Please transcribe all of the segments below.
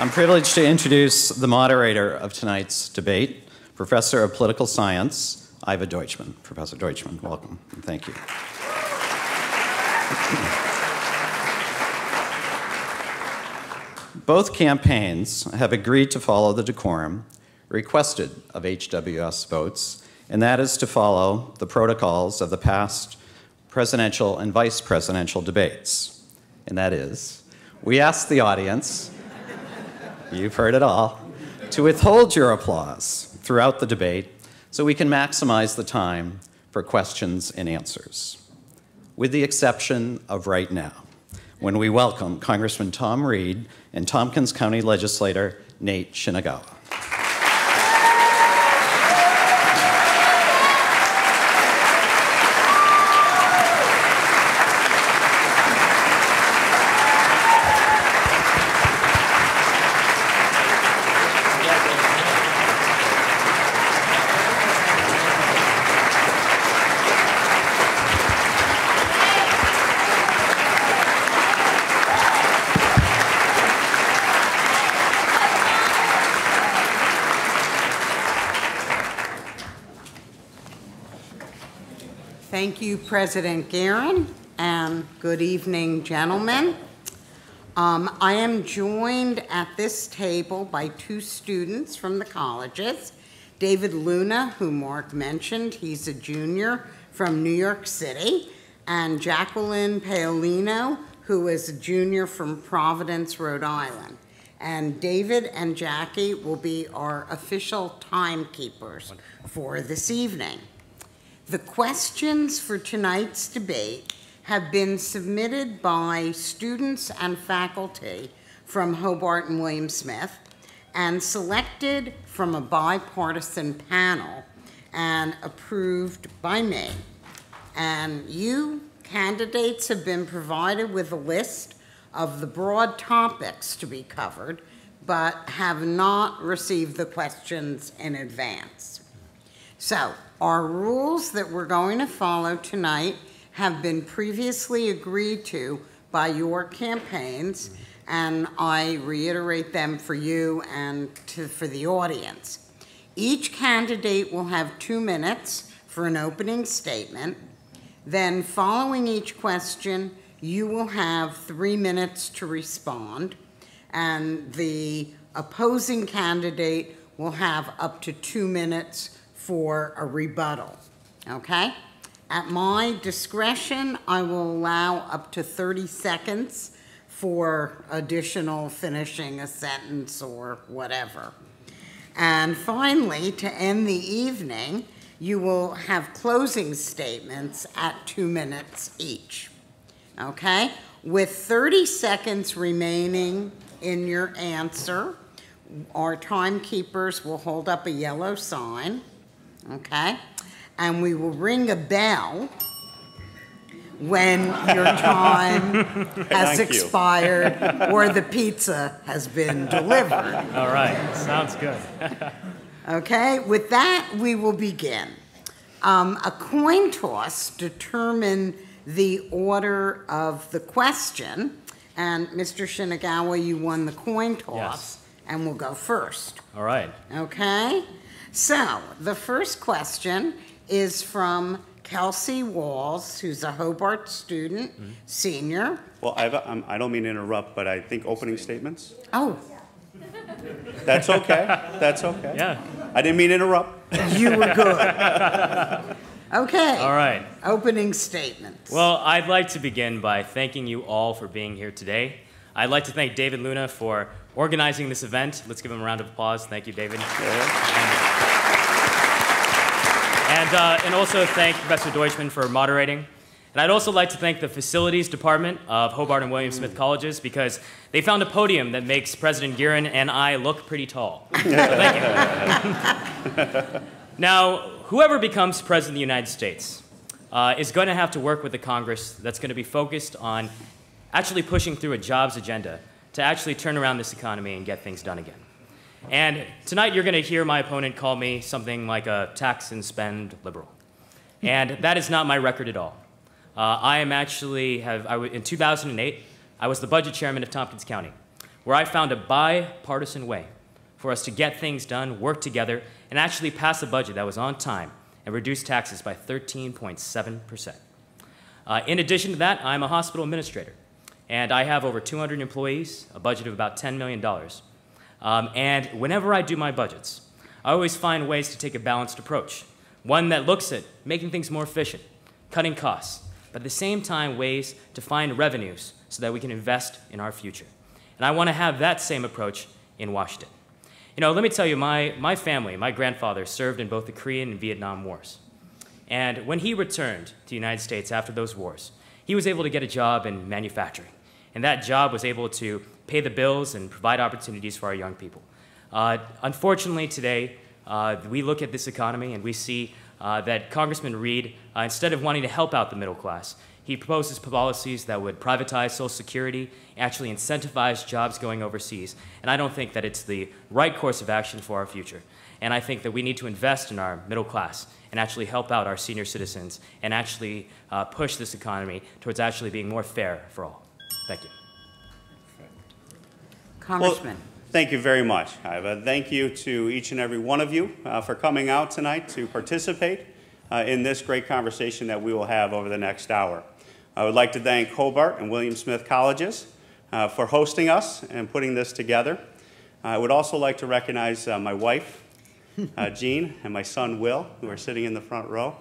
I'm privileged to introduce the moderator of tonight's debate, Professor of Political Science, Iva Deutschmann. Professor Deutschmann, welcome, and thank you. Both campaigns have agreed to follow the decorum requested of HWS votes, and that is to follow the protocols of the past presidential and vice presidential debates. And that is, we ask the audience, you've heard it all, to withhold your applause throughout the debate so we can maximize the time for questions and answers, with the exception of right now, when we welcome Congressman Tom Reed and Tompkins County Legislator Nate Shinagawa. Thank you, President Guerin, and good evening, gentlemen. I am joined at this table by two students from the colleges, David Luna, who Mark mentioned, he's a junior from New York City, and Jacqueline Paolino, who is a junior from Providence, Rhode Island. And David and Jackie will be our official timekeepers for this evening. The questions for tonight's debate have been submitted by students and faculty from Hobart and William Smith and selected from a bipartisan panel and approved by me. And you, candidates, have been provided with a list of the broad topics to be covered, but have not received the questions in advance. So, our rules that we're going to follow tonight have been previously agreed to by your campaigns, and I reiterate them for you and for the audience. Each candidate will have 2 minutes for an opening statement. Then, following each question, you will have 3 minutes to respond, and the opposing candidate will have up to 2 minutes for a rebuttal, okay? At my discretion, I will allow up to 30 seconds for additional finishing a sentence or whatever. And finally, to end the evening, you will have closing statements at 2 minutes each, okay? With 30 seconds remaining in your answer, our timekeepers will hold up a yellow sign, okay? And we will ring a bell when your time has expired or the pizza has been delivered. All right, sounds good. Okay, with that, we will begin. A coin toss determined the order of the question, and Mr. Shinagawa, you won the coin toss, yes, and will go first. All right. Okay? So, the first question is from Kelsey Walls, who's a Hobart student, senior. Well, I don't mean to interrupt, but I think opening statements? Oh. That's okay. That's okay. Yeah. I didn't mean to interrupt. You were good. Okay. All right. Opening statements. Well, I'd like to begin by thanking you all for being here today. I'd like to thank David Luna for organizing this event. Let's give him a round of applause. Thank you, David. And also thank Professor Deutschmann for moderating. And I'd also like to thank the Facilities Department of Hobart and William Smith Colleges because they found a podium that makes President Guerin and I look pretty tall. So thank you. Now, whoever becomes President of the United States is going to have to work with a Congress that's going to be focused on actually pushing through a jobs agenda to actually turn around this economy and get things done again. And tonight you're going to hear my opponent call me something like a tax and spend liberal. And that is not my record at all. I am actually, in 2008, I was the budget chairman of Tompkins County, where I found a bipartisan way for us to get things done, work together, and actually pass a budget that was on time and reduce taxes by 13.7%. In addition to that, I'm a hospital administrator, and I have over 200 employees, a budget of about $10 million. And whenever I do my budgets, I always find ways to take a balanced approach, one that looks at making things more efficient, cutting costs, but at the same time ways to find revenues so that we can invest in our future. And I want to have that same approach in Washington. You know, let me tell you, my family, my grandfather served in both the Korean and Vietnam Wars. And when he returned to the United States after those wars, he was able to get a job in manufacturing. And that job was able to pay the bills and provide opportunities for our young people. Unfortunately, today, we look at this economy and we see that Congressman Reed, instead of wanting to help out the middle class, he proposes policies that would privatize Social Security, actually incentivize jobs going overseas. And I don't think that it's the right course of action for our future. And I think that we need to invest in our middle class and actually help out our senior citizens and actually push this economy towards actually being more fair for all. Thank you. Congressman. Well, thank you very much, Iva. Thank you to each and every one of you for coming out tonight to participate in this great conversation that we will have over the next hour. I would like to thank Hobart and William Smith Colleges for hosting us and putting this together. I would also like to recognize my wife, Jean, and my son, Will, who are sitting in the front row.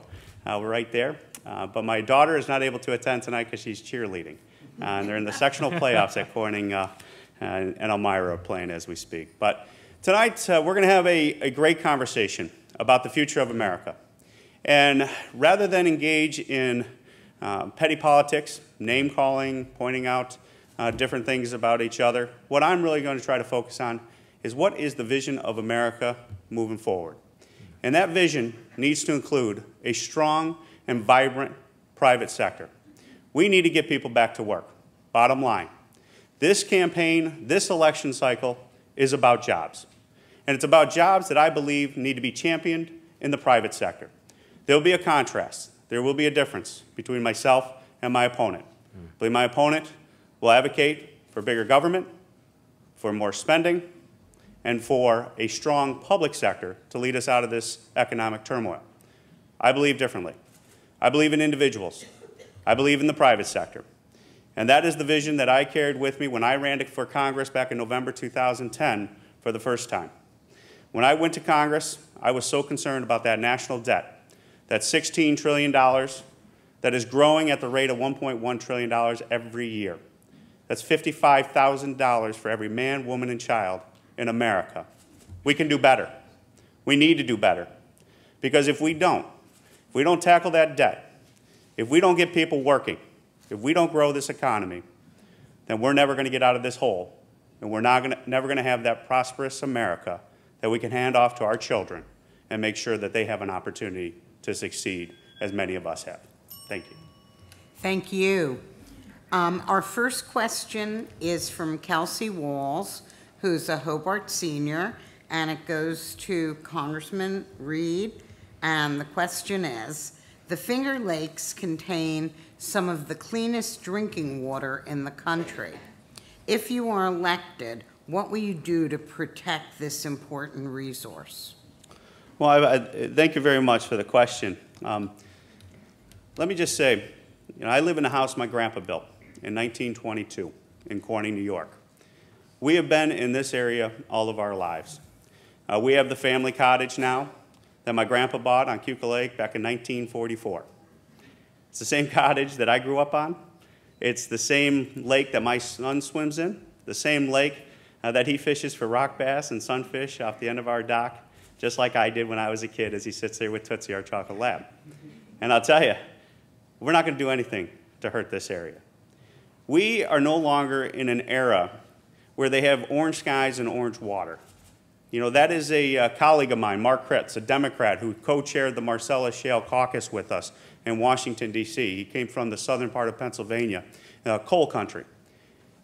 We're right there. But my daughter is not able to attend tonight because she's cheerleading. And they're in the sectional playoffs at Corning and Elmira playing as we speak. But tonight, we're going to have a great conversation about the future of America. And rather than engage in petty politics, name-calling, pointing out different things about each other, what I'm really going to try to focus on is what is the vision of America moving forward. And that vision needs to include a strong and vibrant private sector. We need to get people back to work. Bottom line. This campaign, this election cycle is about jobs. And it's about jobs that I believe need to be championed in the private sector. There will be a contrast. There will be a difference between myself and my opponent. I believe my opponent will advocate for bigger government, for more spending, and for a strong public sector to lead us out of this economic turmoil. I believe differently. I believe in individuals. I believe in the private sector. And that is the vision that I carried with me when I ran for Congress back in November 2010 for the first time. When I went to Congress, I was so concerned about that national debt, that $16 trillion that is growing at the rate of $1.1 trillion every year. That's $55,000 for every man, woman, and child in America. We can do better. We need to do better. Because if we don't tackle that debt, if we don't get people working, if we don't grow this economy, then we're never going to get out of this hole, and we're never going to have that prosperous America that we can hand off to our children and make sure that they have an opportunity to succeed, as many of us have. Thank you. Thank you. Our first question is from Kelsey Walls, who's a Hobart senior, and it goes to Congressman Reed. And the question is, the Finger Lakes contain some of the cleanest drinking water in the country. If you are elected, what will you do to protect this important resource? Well, thank you very much for the question. Let me just say, I live in a house my grandpa built in 1922 in Corning, New York. We have been in this area all of our lives. We have the family cottage now that my grandpa bought on Cuca Lake back in 1944. It's the same cottage that I grew up on. It's the same lake that my son swims in, the same lake that he fishes for rock bass and sunfish off the end of our dock, just like I did when I was a kid as he sits there with Tootsie, our chocolate lab. And I'll tell you, we're not going to do anything to hurt this area. We are no longer in an era where they have orange skies and orange water. That is a colleague of mine, Mark Kritz, a Democrat who co-chaired the Marcellus Shale Caucus with us in Washington, D.C. He came from the southern part of Pennsylvania, coal country.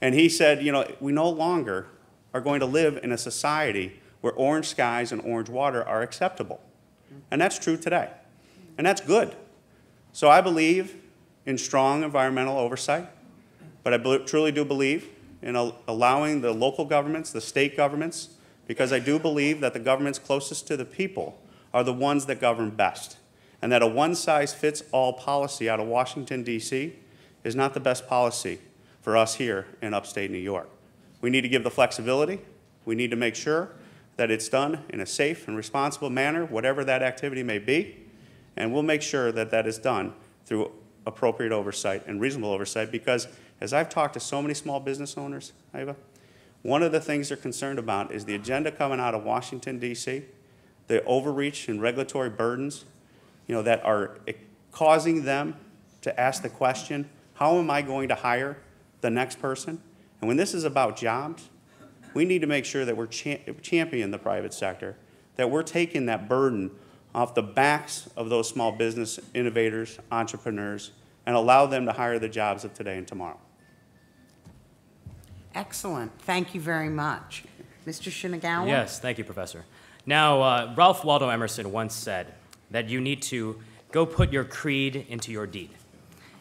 And he said, we no longer are going to live in a society where orange skies and orange water are acceptable. And that's true today. And that's good. So I believe in strong environmental oversight, but I truly do believe in allowing the local governments, the state governments, because I do believe that the governments closest to the people are the ones that govern best, and that a one-size-fits-all policy out of Washington, D.C. is not the best policy for us here in upstate New York. We need to give the flexibility. We need to make sure that it's done in a safe and responsible manner, whatever that activity may be, and we'll make sure that that is done through appropriate oversight and reasonable oversight, because as I've talked to so many small business owners, Iva, one of the things they're concerned about is the agenda coming out of Washington, D.C., the overreach and regulatory burdens, that are causing them to ask the question, how am I going to hire the next person? And when this is about jobs, we need to make sure that we're championing the private sector, that we're taking that burden off the backs of those small business innovators, entrepreneurs, and allow them to hire the jobs of today and tomorrow. Excellent. Thank you very much. Mr. Shinagawa? Yes, thank you, Professor. Now, Ralph Waldo Emerson once said that you need to go put your creed into your deed.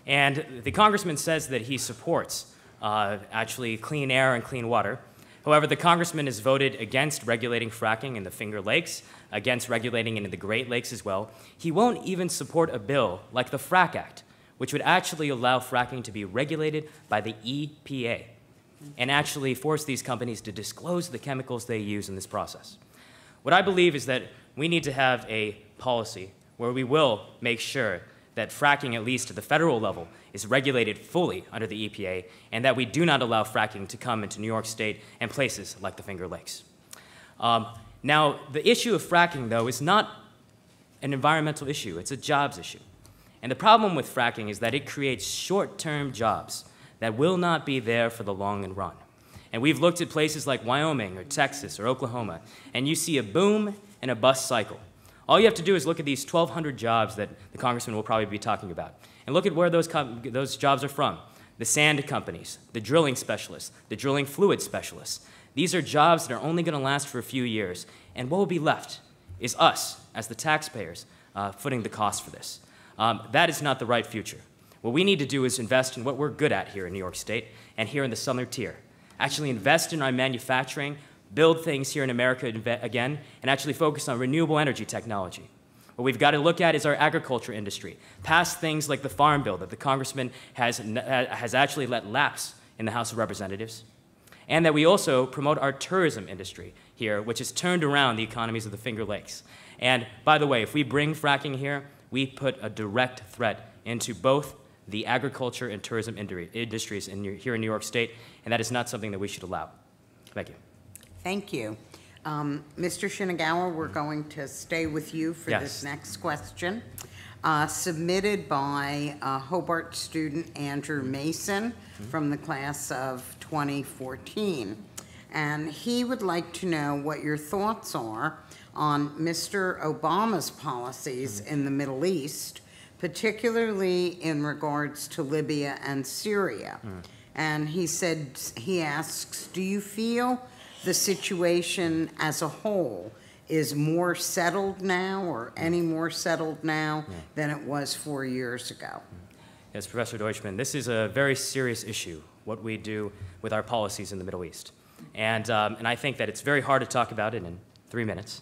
And the congressman says that he supports actually clean air and clean water. However, the congressman has voted against regulating fracking in the Finger Lakes, against regulating in the Great Lakes as well. He won't even support a bill like the Frack Act, which would actually allow fracking to be regulated by the EPA and actually force these companies to disclose the chemicals they use in this process. What I believe is that we need to have a policy where we will make sure that fracking, at least at the federal level, is regulated fully under the EPA, and that we do not allow fracking to come into New York State and places like the Finger Lakes. Now, the issue of fracking, though, is not an environmental issue. It's a jobs issue. And the problem with fracking is that it creates short-term jobs that will not be there for the long run. And we've looked at places like Wyoming or Texas or Oklahoma, and you see a boom and a bust cycle. All you have to do is look at these 1,200 jobs that the congressman will probably be talking about, and look at where those jobs are from. The sand companies, the drilling specialists, the drilling fluid specialists. These are jobs that are only going to last for a few years, and what will be left is us, as the taxpayers, footing the cost for this. That is not the right future. What we need to do is invest in what we're good at here in New York State and here in the Southern Tier. Actually invest in our manufacturing, build things here in America again, and actually focus on renewable energy technology. What we've got to look at is our agriculture industry. Pass things like the Farm Bill that the congressman has actually let lapse in the House of Representatives. And that we also promote our tourism industry here, which has turned around the economies of the Finger Lakes. And by the way, if we bring fracking here, we put a direct threat into both the agriculture and tourism industries here in New York State, and that is not something that we should allow. Thank you. Thank you. Mr. Shinagawa, we're going to stay with you for this next question. Submitted by Hobart student Andrew Mason from the class of 2014. And he would like to know what your thoughts are on Mr. Obama's policies in the Middle East, particularly in regards to Libya and Syria. And he asks, do you feel the situation as a whole is more settled now, or any more settled now than it was 4 years ago? Yes, Professor Deutschman, this is a very serious issue, what we do with our policies in the Middle East. And I think that it's very hard to talk about it in 3 minutes.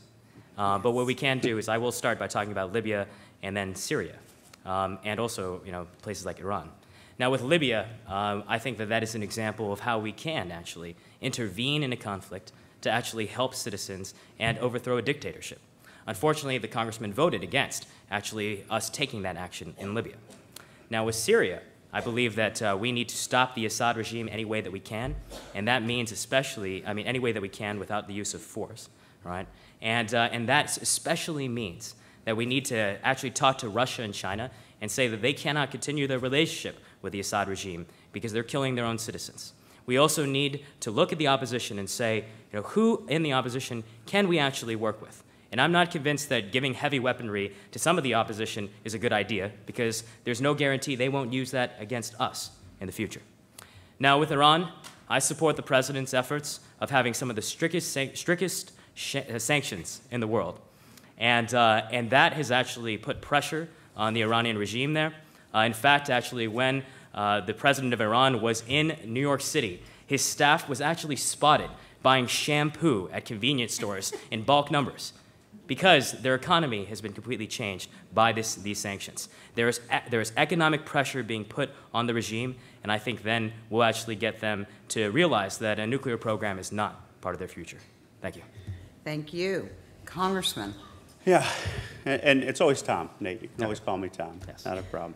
But what we can do is I will start by talking about Libya and then Syria, and also places like Iran. Now with Libya, I think that is an example of how we can actually intervene in a conflict to actually help citizens and overthrow a dictatorship. Unfortunately, the congressman voted against actually us taking that action in Libya. Now with Syria, I believe that we need to stop the Assad regime any way that we can, and that means especially, any way that we can without the use of force, right? And that especially means that we need to actually talk to Russia and China and say that they cannot continue their relationship with the Assad regime because they're killing their own citizens. We also need to look at the opposition and say, who in the opposition can we actually work with? And I'm not convinced that giving heavy weaponry to some of the opposition is a good idea, because there's no guarantee they won't use that against us in the future. Now with Iran, I support the president's efforts of having some of the strictest sanctions in the world. And that has actually put pressure on the Iranian regime there. In fact, actually, when the president of Iran was in New York City, His staff was actually spotted buying shampoo at convenience stores in bulk numbers because their economy has been completely changed by these sanctions. There is economic pressure being put on the regime, and I think then we'll actually get them to realize that a nuclear program is not part of their future. Thank you. Thank you. Congressman. Yeah, and it's always Tom, Nate. You can always call me Tom. Yes. Not a problem.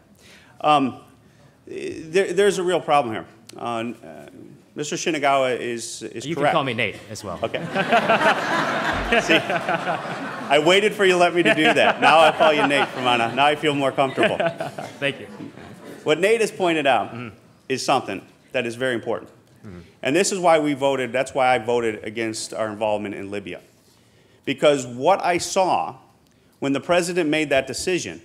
There's a real problem here. Mr. Shinagawa is correct. You can call me Nate as well. Okay. See, I waited for you to let me to do that. Now I'll call you Nate from on. Now I feel more comfortable. Thank you. What Nate has pointed out is something that is very important. And this is why we voted, that's why I voted against our involvement in Libya. Because what I saw when the president made that decision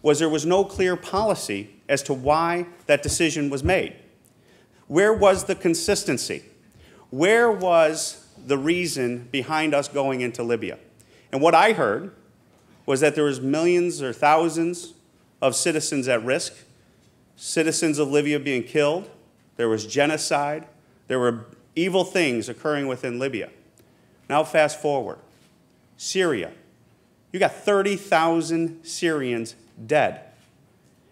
was there was no clear policy as to why that decision was made. Where was the consistency? Where was the reason behind us going into Libya? And what I heard was that there was millions or thousands of citizens at risk, citizens of Libya being killed, there was genocide, there were evil things occurring within Libya. Now fast forward, Syria. You got 30,000 Syrians dead.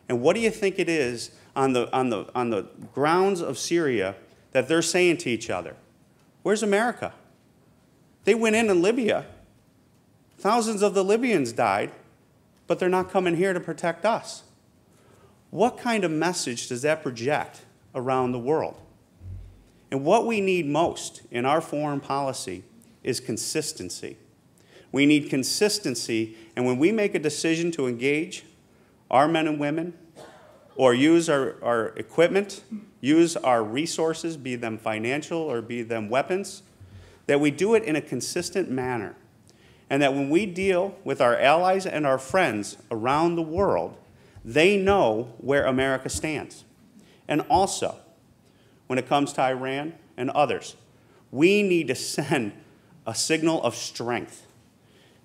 And what do you think it is on the grounds of Syria that they're saying to each other? Where's America? They went in Libya. Thousands of the Libyans died, but they're not coming here to protect us. What kind of message does that project around the world? And what we need most in our foreign policy is consistency. We need consistency, and when we make a decision to engage our men and women or use our equipment, use our resources, be them financial or be them weapons, that we do it in a consistent manner. And that when we deal with our allies and our friends around the world, they know where America stands. And also, when it comes to Iran and others, we need to send a signal of strength.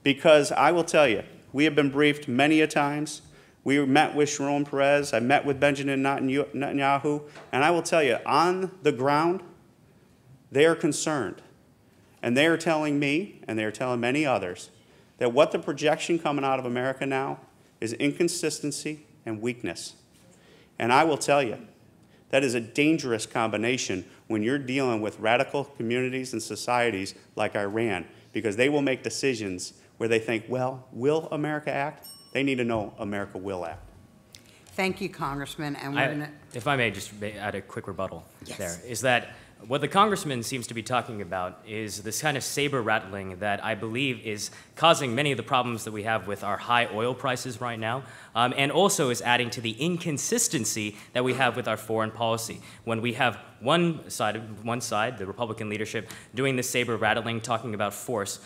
Because I will tell you, we have been briefed many a times. We met with Sharon Peres. I met with Benjamin Netanyahu. And I will tell you, on the ground, they are concerned. And they are telling me, and they are telling many others, that what the projection coming out of America now is inconsistency and weakness. And I will tell you, that is a dangerous combination when you're dealing with radical communities and societies like Iran, because they will make decisions where they think, well, will America act? They need to know America will act. Thank you, Congressman. And we're gonna... If I may just add a quick rebuttal Yes. there, is that what the congressman seems to be talking about is this kind of saber rattling that I believe is causing many of the problems that we have with our high oil prices right now, and also is adding to the inconsistency that we have with our foreign policy. When we have one side, the Republican leadership, doing this saber rattling, talking about force,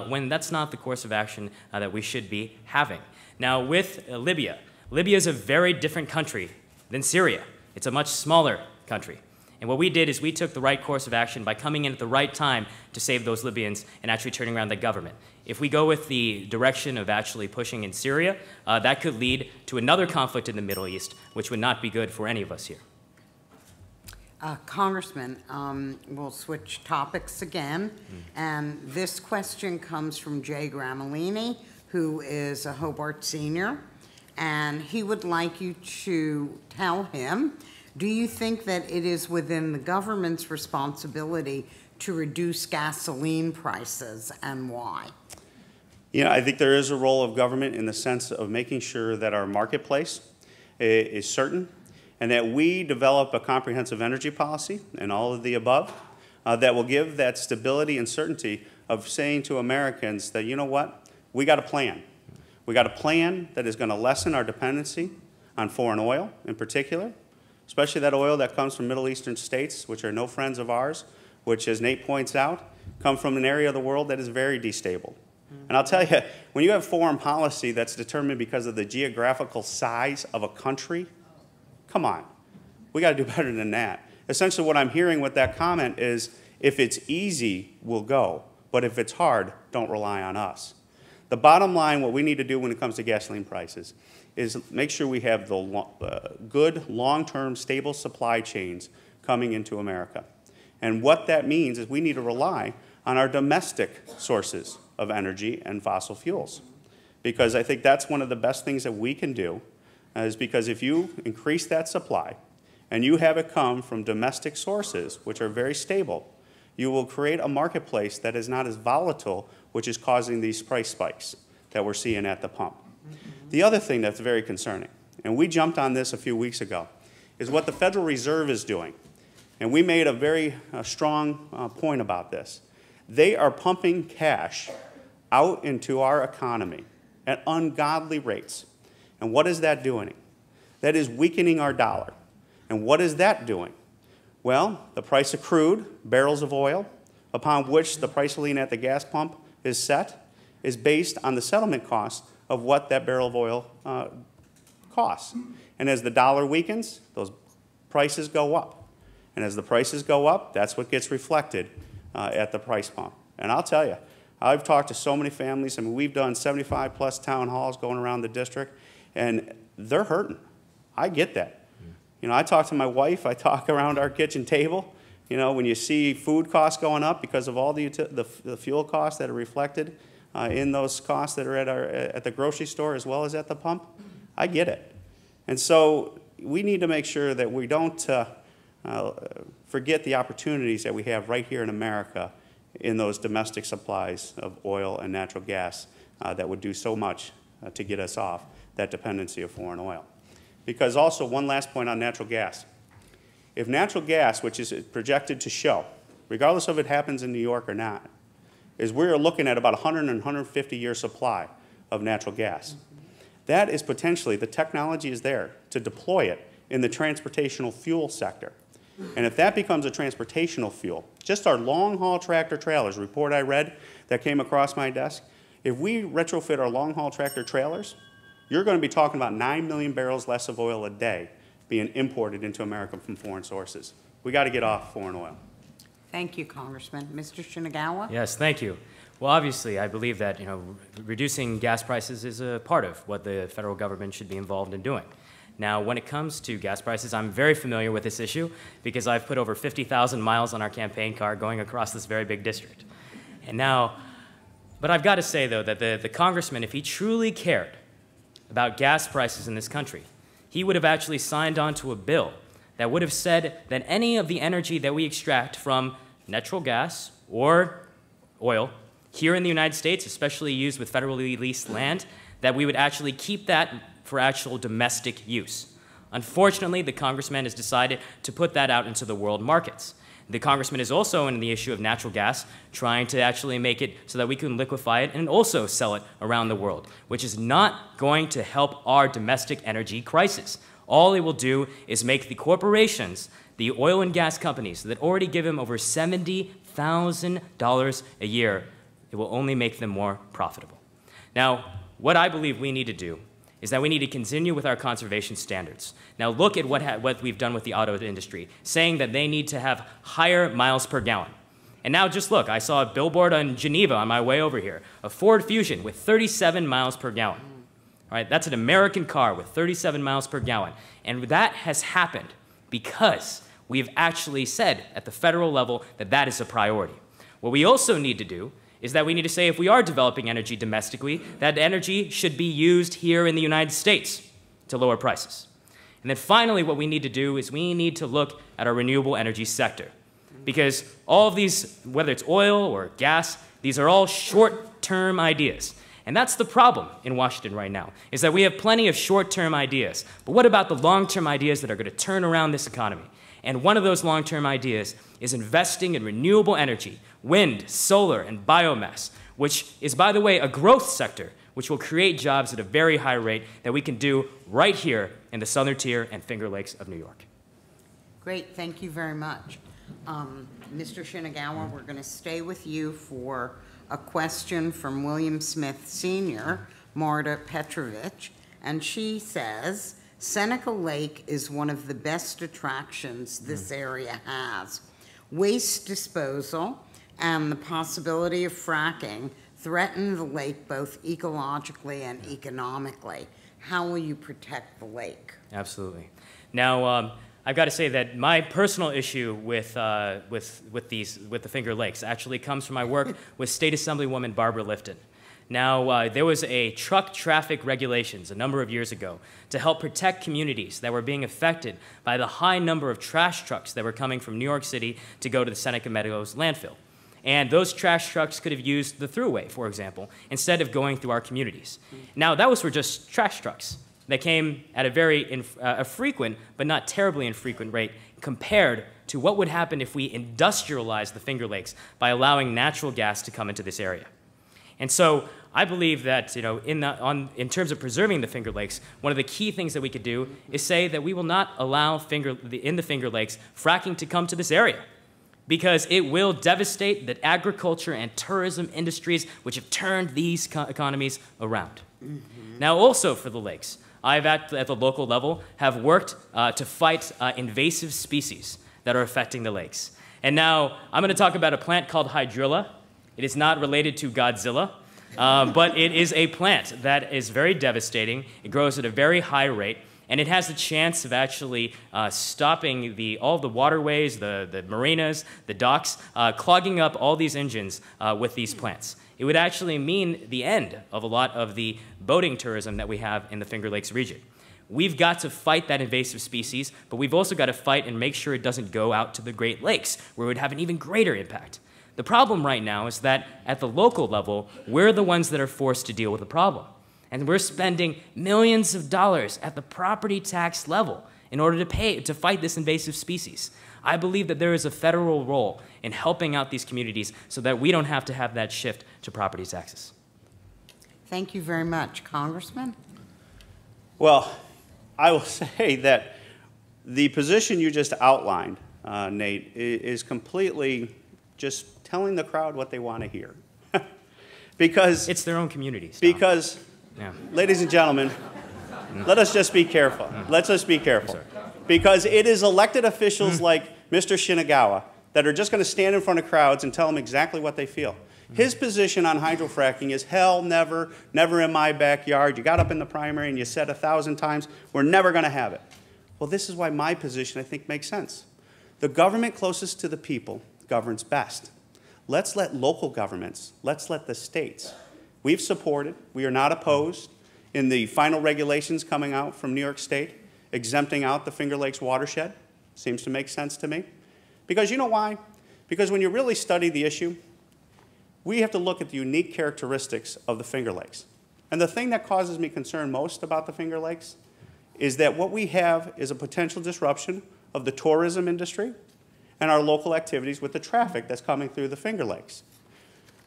when that's not the course of action that we should be having. Now, with Libya, Libya is a very different country than Syria. It's a much smaller country. And what we did is we took the right course of action by coming in at the right time to save those Libyans and actually turning around the government. If we go with the direction of actually pushing in Syria, that could lead to another conflict in the Middle East, which would not be good for any of us here. Congressman, we'll switch topics again. And this question comes from Jay Gramellini, who is a Hobart senior. And he would like you to tell him, do you think that it is within the government's responsibility to reduce gasoline prices, and why? You know, I think there is a role of government in the sense of making sure that our marketplace is certain and that we develop a comprehensive energy policy and all of the above that will give that stability and certainty of saying to Americans that, you know what, we got a plan. We got a plan that is going to lessen our dependency on foreign oil in particular, especially that oil that comes from Middle Eastern states, which are no friends of ours, which, as Nate points out, come from an area of the world that is very destable. And I'll tell you, when you have foreign policy that's determined because of the geographical size of a country, come on, we got to do better than that. Essentially what I'm hearing with that comment is, if it's easy, we'll go. But if it's hard, don't rely on us. The bottom line, what we need to do when it comes to gasoline prices is make sure we have the good, long-term, stable supply chains coming into America. And what that means is we need to rely on our domestic sources of energy and fossil fuels. Because I think that's one of the best things that we can do, is because if you increase that supply and you have it come from domestic sources, which are very stable, you will create a marketplace that is not as volatile, which is causing these price spikes that we're seeing at the pump. The other thing that's very concerning, and we jumped on this a few weeks ago, is what the Federal Reserve is doing. And we made a very strong point about this. They are pumping cash out into our economy at ungodly rates. And what is that doing? That is weakening our dollar. And what is that doing? Well, the price of crude, barrels of oil, upon which the price lien at the gas pump is set, is based on the settlement cost of what that barrel of oil costs. And as the dollar weakens, those prices go up. And as the prices go up, that's what gets reflected at the price pump. And I'll tell you, I've talked to so many families. I mean, we've done 75+ town halls going around the district, and they're hurting. I get that. You know, I talk to my wife. I talk around our kitchen table. You know, when you see food costs going up because of all the fuel costs that are reflected in those costs that are at the grocery store as well as at the pump, I get it. And so we need to make sure that we don't forget the opportunities that we have right here in America in those domestic supplies of oil and natural gas that would do so much to get us off that dependency of foreign oil. Because also, one last point on natural gas. If natural gas, which is projected to show, regardless of if it happens in New York or not, is we're looking at about 100 and 150-year supply of natural gas. That is potentially, the technology is there to deploy it in the transportational fuel sector. And if that becomes a transportational fuel, just our long-haul tractor trailers, report I read that came across my desk, if we retrofit our long-haul tractor trailers, you're going to be talking about 9 million barrels less of oil a day being imported into America from foreign sources. We got to get off foreign oil. Thank you, Congressman. Mr. Shinagawa? Yes, thank you. Well, obviously, I believe that reducing gas prices is a part of what the federal government should be involved in doing. Now, when it comes to gas prices, I'm very familiar with this issue because I've put over 50,000 miles on our campaign car going across this very big district. And now, but I've got to say, though, that the congressman, if he truly cared about gas prices in this country, he would have actually signed on to a bill that would have said that any of the energy that we extract from natural gas or oil here in the United States, especially used with federally leased land, that we would actually keep that for actual domestic use. Unfortunately, the congressman has decided to put that out into the world markets. The congressman is also in the issue of natural gas, trying to actually make it so that we can liquefy it and also sell it around the world, which is not going to help our domestic energy crisis. All it will do is make the corporations, the oil and gas companies that already give him over $70,000 a year, it will only make them more profitable. Now, what I believe we need to do is that we need to continue with our conservation standards. Now look at what we've done with the auto industry, saying that they need to have higher miles per gallon. And now just look, I saw a billboard on Geneva on my way over here, a Ford Fusion with 37 miles per gallon. All right, that's an American car with 37 miles per gallon. And that has happened because we've actually said at the federal level that that is a priority. What we also need to do is that we need to say if we are developing energy domestically, that energy should be used here in the United States to lower prices. And then finally, what we need to do is we need to look at our renewable energy sector. Because all of these, whether it's oil or gas, these are all short-term ideas. And that's the problem in Washington right now, is that we have plenty of short-term ideas. But what about the long-term ideas that are going to turn around this economy? And one of those long-term ideas is investing in renewable energy, wind, solar, and biomass, which is, by the way, a growth sector, which will create jobs at a very high rate that we can do right here in the Southern Tier and Finger Lakes of New York. Great, thank you very much. Mr. Shinagawa, we're going to stay with you for a question from William Smith Sr., Marta Petrovich, and she says, Seneca Lake is one of the best attractions this area has. Waste disposal and the possibility of fracking threaten the lake both ecologically and economically. How will you protect the lake? Absolutely. Now, I've got to say that my personal issue with the Finger Lakes actually comes from my work with State Assemblywoman Barbara Lifton. Now, there was a truck traffic regulations a number of years ago to help protect communities that were being affected by the high number of trash trucks that were coming from New York City to go to the Seneca Meadows landfill. And those trash trucks could have used the thruway, for example, instead of going through our communities. Now, that was for just trash trucks. That came at a very frequent, but not terribly infrequent rate compared to what would happen if we industrialized the Finger Lakes by allowing natural gas to come into this area. And so I believe that, you know, in terms of preserving the Finger Lakes, one of the key things that we could do is say that we will not allow in the Finger Lakes fracking to come to this area, because it will devastate the agriculture and tourism industries which have turned these economies around. Mm-hmm. Now, also for the lakes, I've at the local level have worked to fight invasive species that are affecting the lakes. And now I'm going to talk about a plant called hydrilla. It is not related to Godzilla, but it is a plant that is very devastating. It grows at a very high rate, and it has the chance of actually stopping all the waterways, the marinas, the docks, clogging up all these engines with these plants. It would actually mean the end of a lot of the boating tourism that we have in the Finger Lakes region. We've got to fight that invasive species, but we've also got to fight and make sure it doesn't go out to the Great Lakes, where it would have an even greater impact. The problem right now is that at the local level, we're the ones that are forced to deal with the problem. And we're spending millions of dollars at the property tax level in order to fight this invasive species. I believe that there is a federal role in helping out these communities so that we don't have to have that shift to property taxes. Thank you very much. Congressman? Well, I will say that the position you just outlined, Nate, is completely just telling the crowd what they want to hear. Because it's their own communities. Because, yeah. Ladies and gentlemen, let us just be careful. Let's just be careful. Because it is elected officials like Mr. Shinagawa that are just going to stand in front of crowds and tell them exactly what they feel. His position on hydrofracking is hell, never, never in my backyard. You got up in the primary and you said 1,000 times, we're never going to have it. Well, this is why my position, I think, makes sense. The government closest to the people governs best. Let's let local governments, let's let the states. We've supported, we are not opposed in the final regulations coming out from New York State, exempting out the Finger Lakes watershed. Seems to make sense to me. Because you know why? Because when you really study the issue, we have to look at the unique characteristics of the Finger Lakes. And the thing that causes me concern most about the Finger Lakes is that what we have is a potential disruption of the tourism industry and our local activities with the traffic that's coming through the Finger Lakes.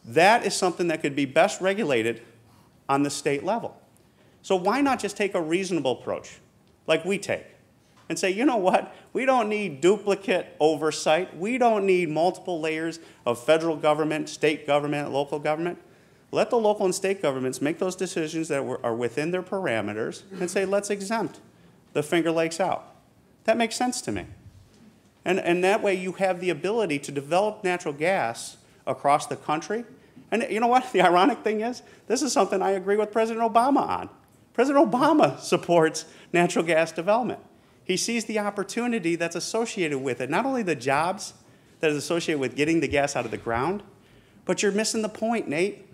That is something that could be best regulated on the state level. So why not just take a reasonable approach, like we take, and say, you know what, we don't need duplicate oversight. We don't need multiple layers of federal government, state government, local government. Let the local and state governments make those decisions that are within their parameters and say, let's exempt the Finger Lakes out. That makes sense to me. And that way you have the ability to develop natural gas across the country. And you know what? The ironic thing is, this is something I agree with President Obama on. President Obama supports natural gas development. He sees the opportunity that's associated with it, not only the jobs that is associated with getting the gas out of the ground, but you're missing the point, Nate.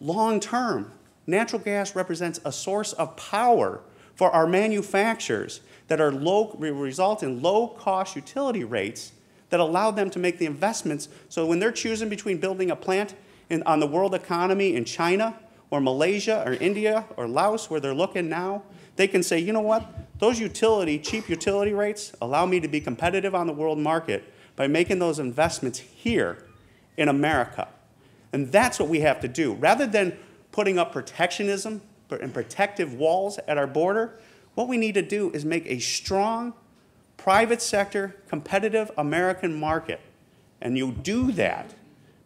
Long term, natural gas represents a source of power for our manufacturers that are result in low-cost utility rates that allow them to make the investments. So when they're choosing between building a plant on the world economy in China or Malaysia or India or Laos, where they're looking now, they can say, you know what, those cheap utility rates allow me to be competitive on the world market by making those investments here in America. And that's what we have to do. Rather than putting up protectionism and protective walls at our border, what we need to do is make a strong, private sector, competitive American market. And you do that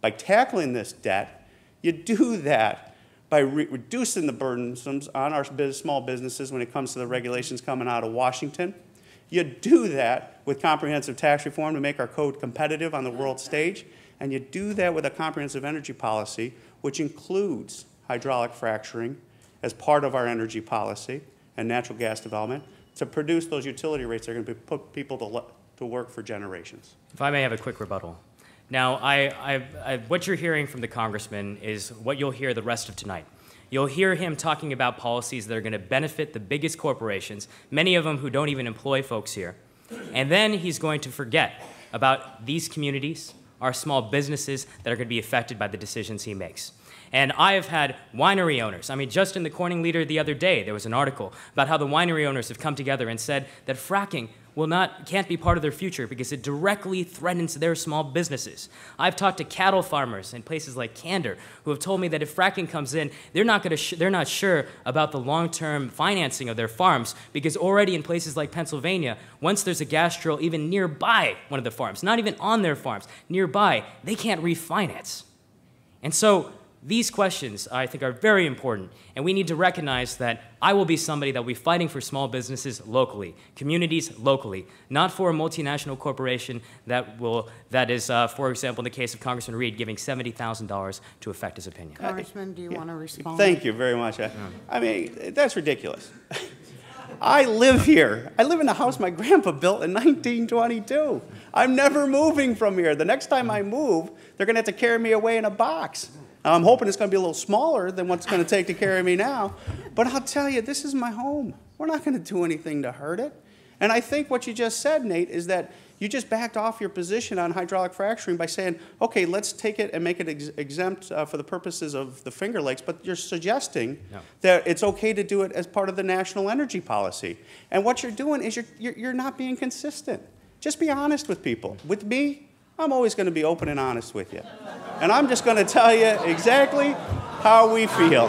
by tackling this debt. You do that by reducing the burdensome on our small businesses when it comes to the regulations coming out of Washington. You do that with comprehensive tax reform to make our code competitive on the world stage. And you do that with a comprehensive energy policy, which includes hydraulic fracturing as part of our energy policy and natural gas development to produce those utility rates that are going to put people to work for generations. If I may have a quick rebuttal. Now, what you're hearing from the congressman is what you'll hear the rest of tonight. You'll hear him talking about policies that are going to benefit the biggest corporations, many of them who don't even employ folks here. And then he's going to forget about these communities, our small businesses that are going to be affected by the decisions he makes. And I have had winery owners. I mean, just in the Corning Leader the other day, there was an article about how the winery owners have come together and said that fracking can't be part of their future because it directly threatens their small businesses. I've talked to cattle farmers in places like Candor who have told me that if fracking comes in, they're not sure about the long-term financing of their farms because already in places like Pennsylvania, once there's a gas drill even nearby one of the farms, not even on their farms, nearby, they can't refinance. And so these questions, I think, are very important, and we need to recognize that I will be somebody that will be fighting for small businesses locally, communities locally, not for a multinational corporation that is, for example, in the case of Congressman Reed, giving $70,000 to affect his opinion. Congressman, do you want to respond? Thank you very much. I mean, that's ridiculous. I live here. I live in a house my grandpa built in 1922. I'm never moving from here. The next time I move, they're going to have to carry me away in a box. I'm hoping it's going to be a little smaller than what's going to take to carry me now. But I'll tell you, this is my home. We're not going to do anything to hurt it. And I think what you just said, Nate, is that you just backed off your position on hydraulic fracturing by saying, okay, let's take it and make it exempt for the purposes of the Finger Lakes, but you're suggesting that it's okay to do it as part of the national energy policy. And what you're doing is you're not being consistent. Just be honest with people. With me, I'm always going to be open and honest with you. And I'm just going to tell you exactly how we feel.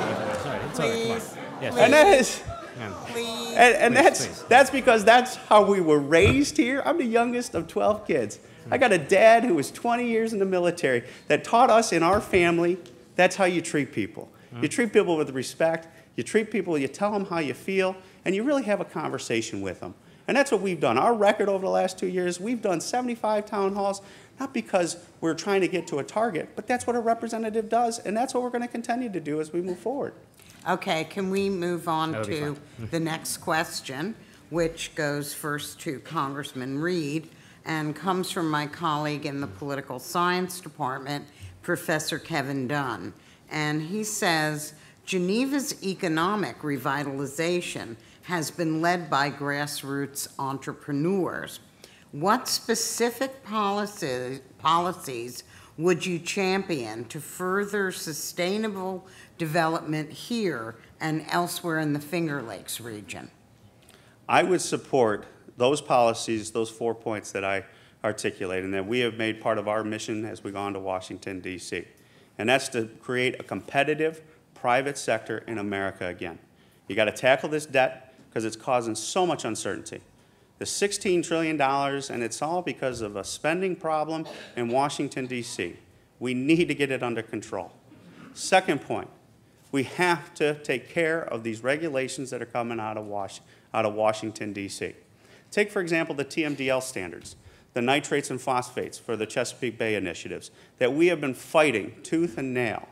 Please. And that is... Please. And that's because that's how we were raised here. I'm the youngest of 12 kids. I got a dad who was 20 years in the military that taught us in our family that's how you treat people. You treat people with respect. You treat people, you tell them how you feel, and you really have a conversation with them. And that's what we've done. Our record over the last 2 years, we've done 75 town halls, not because we're trying to get to a target, but that's what a representative does, and that's what we're going to continue to do as we move forward. Okay, can we move on to the next question, which goes first to Congressman Reed and comes from my colleague in the Political Science Department, Professor Kevin Dunn. And he says, Geneva's economic revitalization has been led by grassroots entrepreneurs. What specific policies would you champion to further sustainable development here and elsewhere in the Finger Lakes region? I would support those policies, those 4 points that I articulated, and that we have made part of our mission as we go on to Washington, D.C. And that's to create a competitive private sector in America again. You got to tackle this debt because it's causing so much uncertainty. The $16 trillion, and it's all because of a spending problem in Washington, D.C. We need to get it under control. Second point, we have to take care of these regulations that are coming out of Washington, D.C. Take, for example, the TMDL standards, the nitrates and phosphates for the Chesapeake Bay initiatives that we have been fighting tooth and nail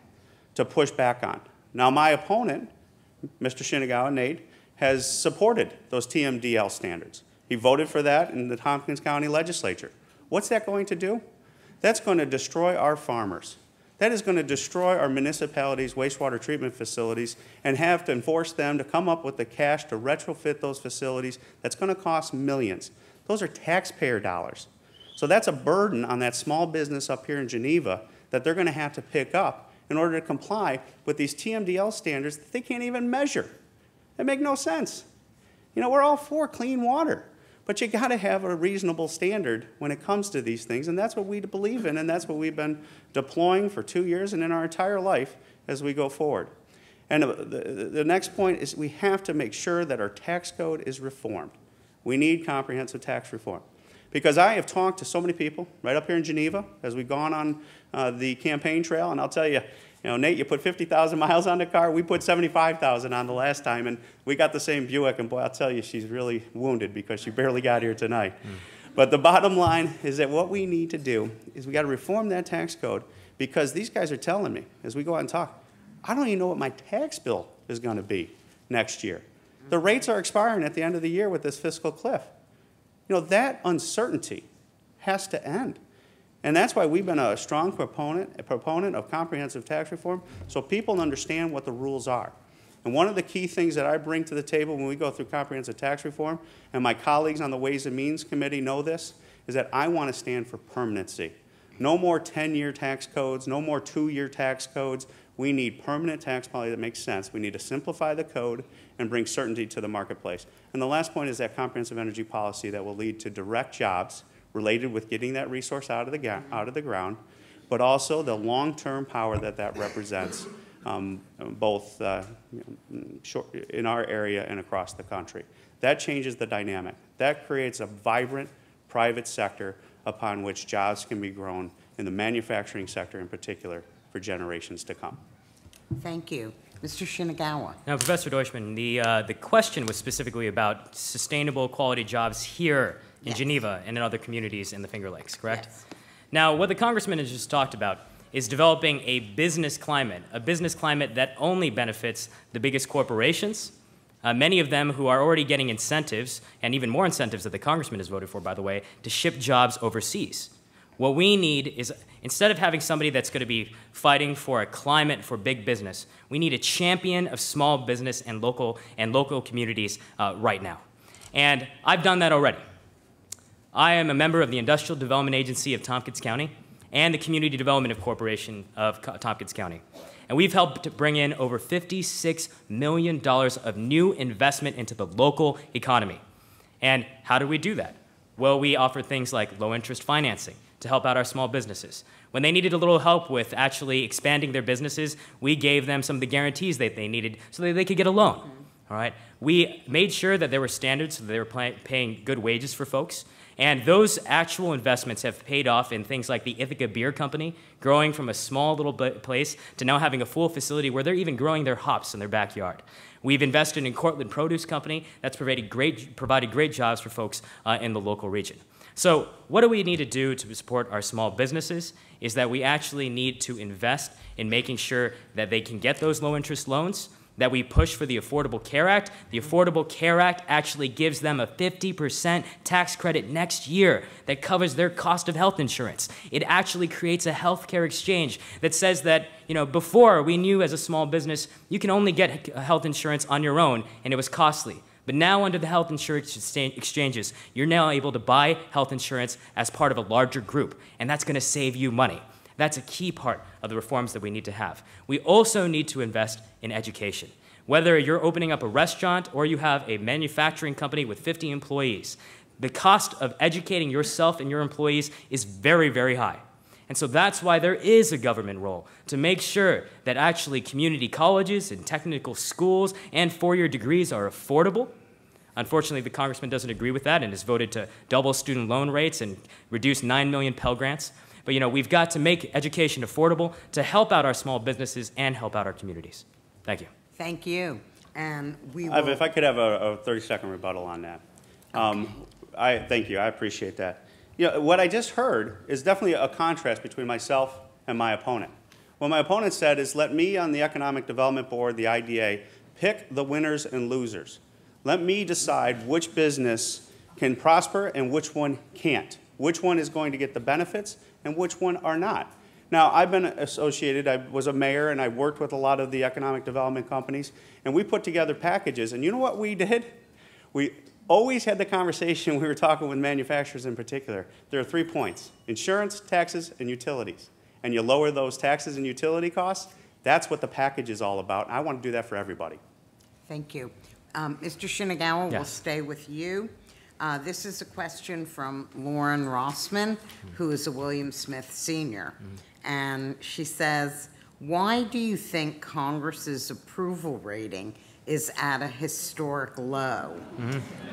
to push back on. Now, my opponent, Mr. Shinagawa, Nate, has supported those TMDL standards. He voted for that in the Tompkins County Legislature. What's that going to do? That's going to destroy our farmers. That is going to destroy our municipalities' wastewater treatment facilities and have to enforce them to come up with the cash to retrofit those facilities. That's going to cost millions. Those are taxpayer dollars. So that's a burden on that small business up here in Geneva that they're going to have to pick up in order to comply with these TMDL standards that they can't even measure. They make no sense. You know, we're all for clean water. But you got to have a reasonable standard when it comes to these things, and that's what we believe in, and that's what we've been deploying for 2 years and in our entire life as we go forward. And the next point is we have to make sure that our tax code is reformed. We need comprehensive tax reform. Because I have talked to so many people right up here in Geneva as we've gone on the campaign trail, and I'll tell you, Nate, you put 50,000 miles on the car. We put 75,000 on the last time, and we got the same Buick. And boy, I'll tell you, she's really wounded because she barely got here tonight. But the bottom line is that what we need to do is we got to reform that tax code because these guys are telling me as we go out and talk, I don't even know what my tax bill is going to be next year. The rates are expiring at the end of the year with this fiscal cliff. You know, that uncertainty has to end. And that's why we've been a strong proponent of comprehensive tax reform, so people understand what the rules are. And one of the key things that I bring to the table when we go through comprehensive tax reform, and my colleagues on the Ways and Means Committee know this, is that I want to stand for permanency. No more 10-year tax codes, no more 2-year tax codes. We need permanent tax policy that makes sense. We need to simplify the code and bring certainty to the marketplace. And the last point is that comprehensive energy policy that will lead to direct jobs related with getting that resource out of the ground, but also the long-term power that that represents, both in our area and across the country. That changes the dynamic. That creates a vibrant private sector upon which jobs can be grown in the manufacturing sector in particular for generations to come. Thank you. Mr. Shinagawa. Now, Professor Deutschman, the question was specifically about sustainable quality jobs here in Geneva and in other communities in the Finger Lakes, correct? Yes. Now, what the congressman has just talked about is developing a business climate that only benefits the biggest corporations, many of them who are already getting incentives, and even more incentives that the congressman has voted for, by the way, to ship jobs overseas. What we need is, instead of having somebody that's going to be fighting for a climate for big business, we need a champion of small business and local communities right now. And I've done that already. I am a member of the Industrial Development Agency of Tompkins County and the Community Development Corporation of Tompkins County. And we've helped to bring in over $56 million of new investment into the local economy. And how do we do that? Well, we offer things like low-interest financing to help out our small businesses. When they needed a little help with actually expanding their businesses, we gave them some of the guarantees that they needed so that they could get a loan. All right? We made sure that there were standards so that they were paying good wages for folks. And those actual investments have paid off in things like the Ithaca Beer Company, growing from a small little place to now having a full facility where they're even growing their hops in their backyard. We've invested in Cortland Produce Company. That's provided great jobs for folks in the local region. So what do we need to do to support our small businesses is that we actually need to invest in making sure that they can get those low-interest loans, that we push for the Affordable Care Act. The Affordable Care Act actually gives them a 50% tax credit next year that covers their cost of health insurance. It actually creates a healthcare exchange that says that, you know, before we knew as a small business, you can only get health insurance on your own, and it was costly. But now under the health insurance exchanges, you're now able to buy health insurance as part of a larger group, and that's going to save you money. That's a key part of the reforms that we need to have. We also need to invest in education. Whether you're opening up a restaurant or you have a manufacturing company with 50 employees, the cost of educating yourself and your employees is very, very high. And so that's why there is a government role to make sure that actually community colleges and technical schools and four-year degrees are affordable. Unfortunately, the congressman doesn't agree with that and has voted to double student loan rates and reduce 9 million Pell Grants. But you know, we've got to make education affordable to help out our small businesses and help out our communities. Thank you. Thank you. And we will... If I could have a 30-second rebuttal on that. Okay. Thank you. I appreciate that. You know, what I just heard is definitely a contrast between myself and my opponent. What my opponent said is, let me on the Economic Development Board, the IDA, pick the winners and losers. Let me decide which business can prosper and which one can't. Which one is going to get the benefits and which one are not. Now, I've been associated, I was a mayor and I worked with a lot of the economic development companies, and we put together packages, and you know what we did? We always had the conversation, we were talking with manufacturers in particular. There are 3 points: insurance, taxes, and utilities. And you lower those taxes and utility costs, that's what the package is all about. And I want to do that for everybody. Thank you. Mr. Shinagawa, Yes. we'll stay with you. This is a question from Lauren Rossman, who is a William Smith senior. And she says, why do you think Congress's approval rating is at a historic low?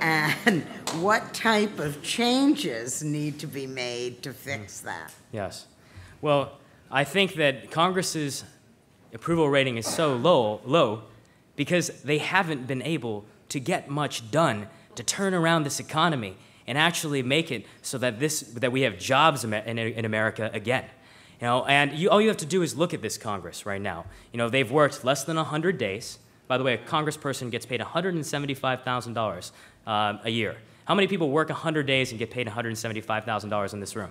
And what type of changes need to be made to fix that? Yes. Well, I think that Congress's approval rating is so low because they haven't been able to get much done to turn around this economy and actually make it so that we have jobs in America again. You know, and all you have to do is look at this Congress right now. You know, they've worked less than 100 days. By the way, a congressperson gets paid $175,000 a year. How many people work 100 days and get paid $175,000 in this room?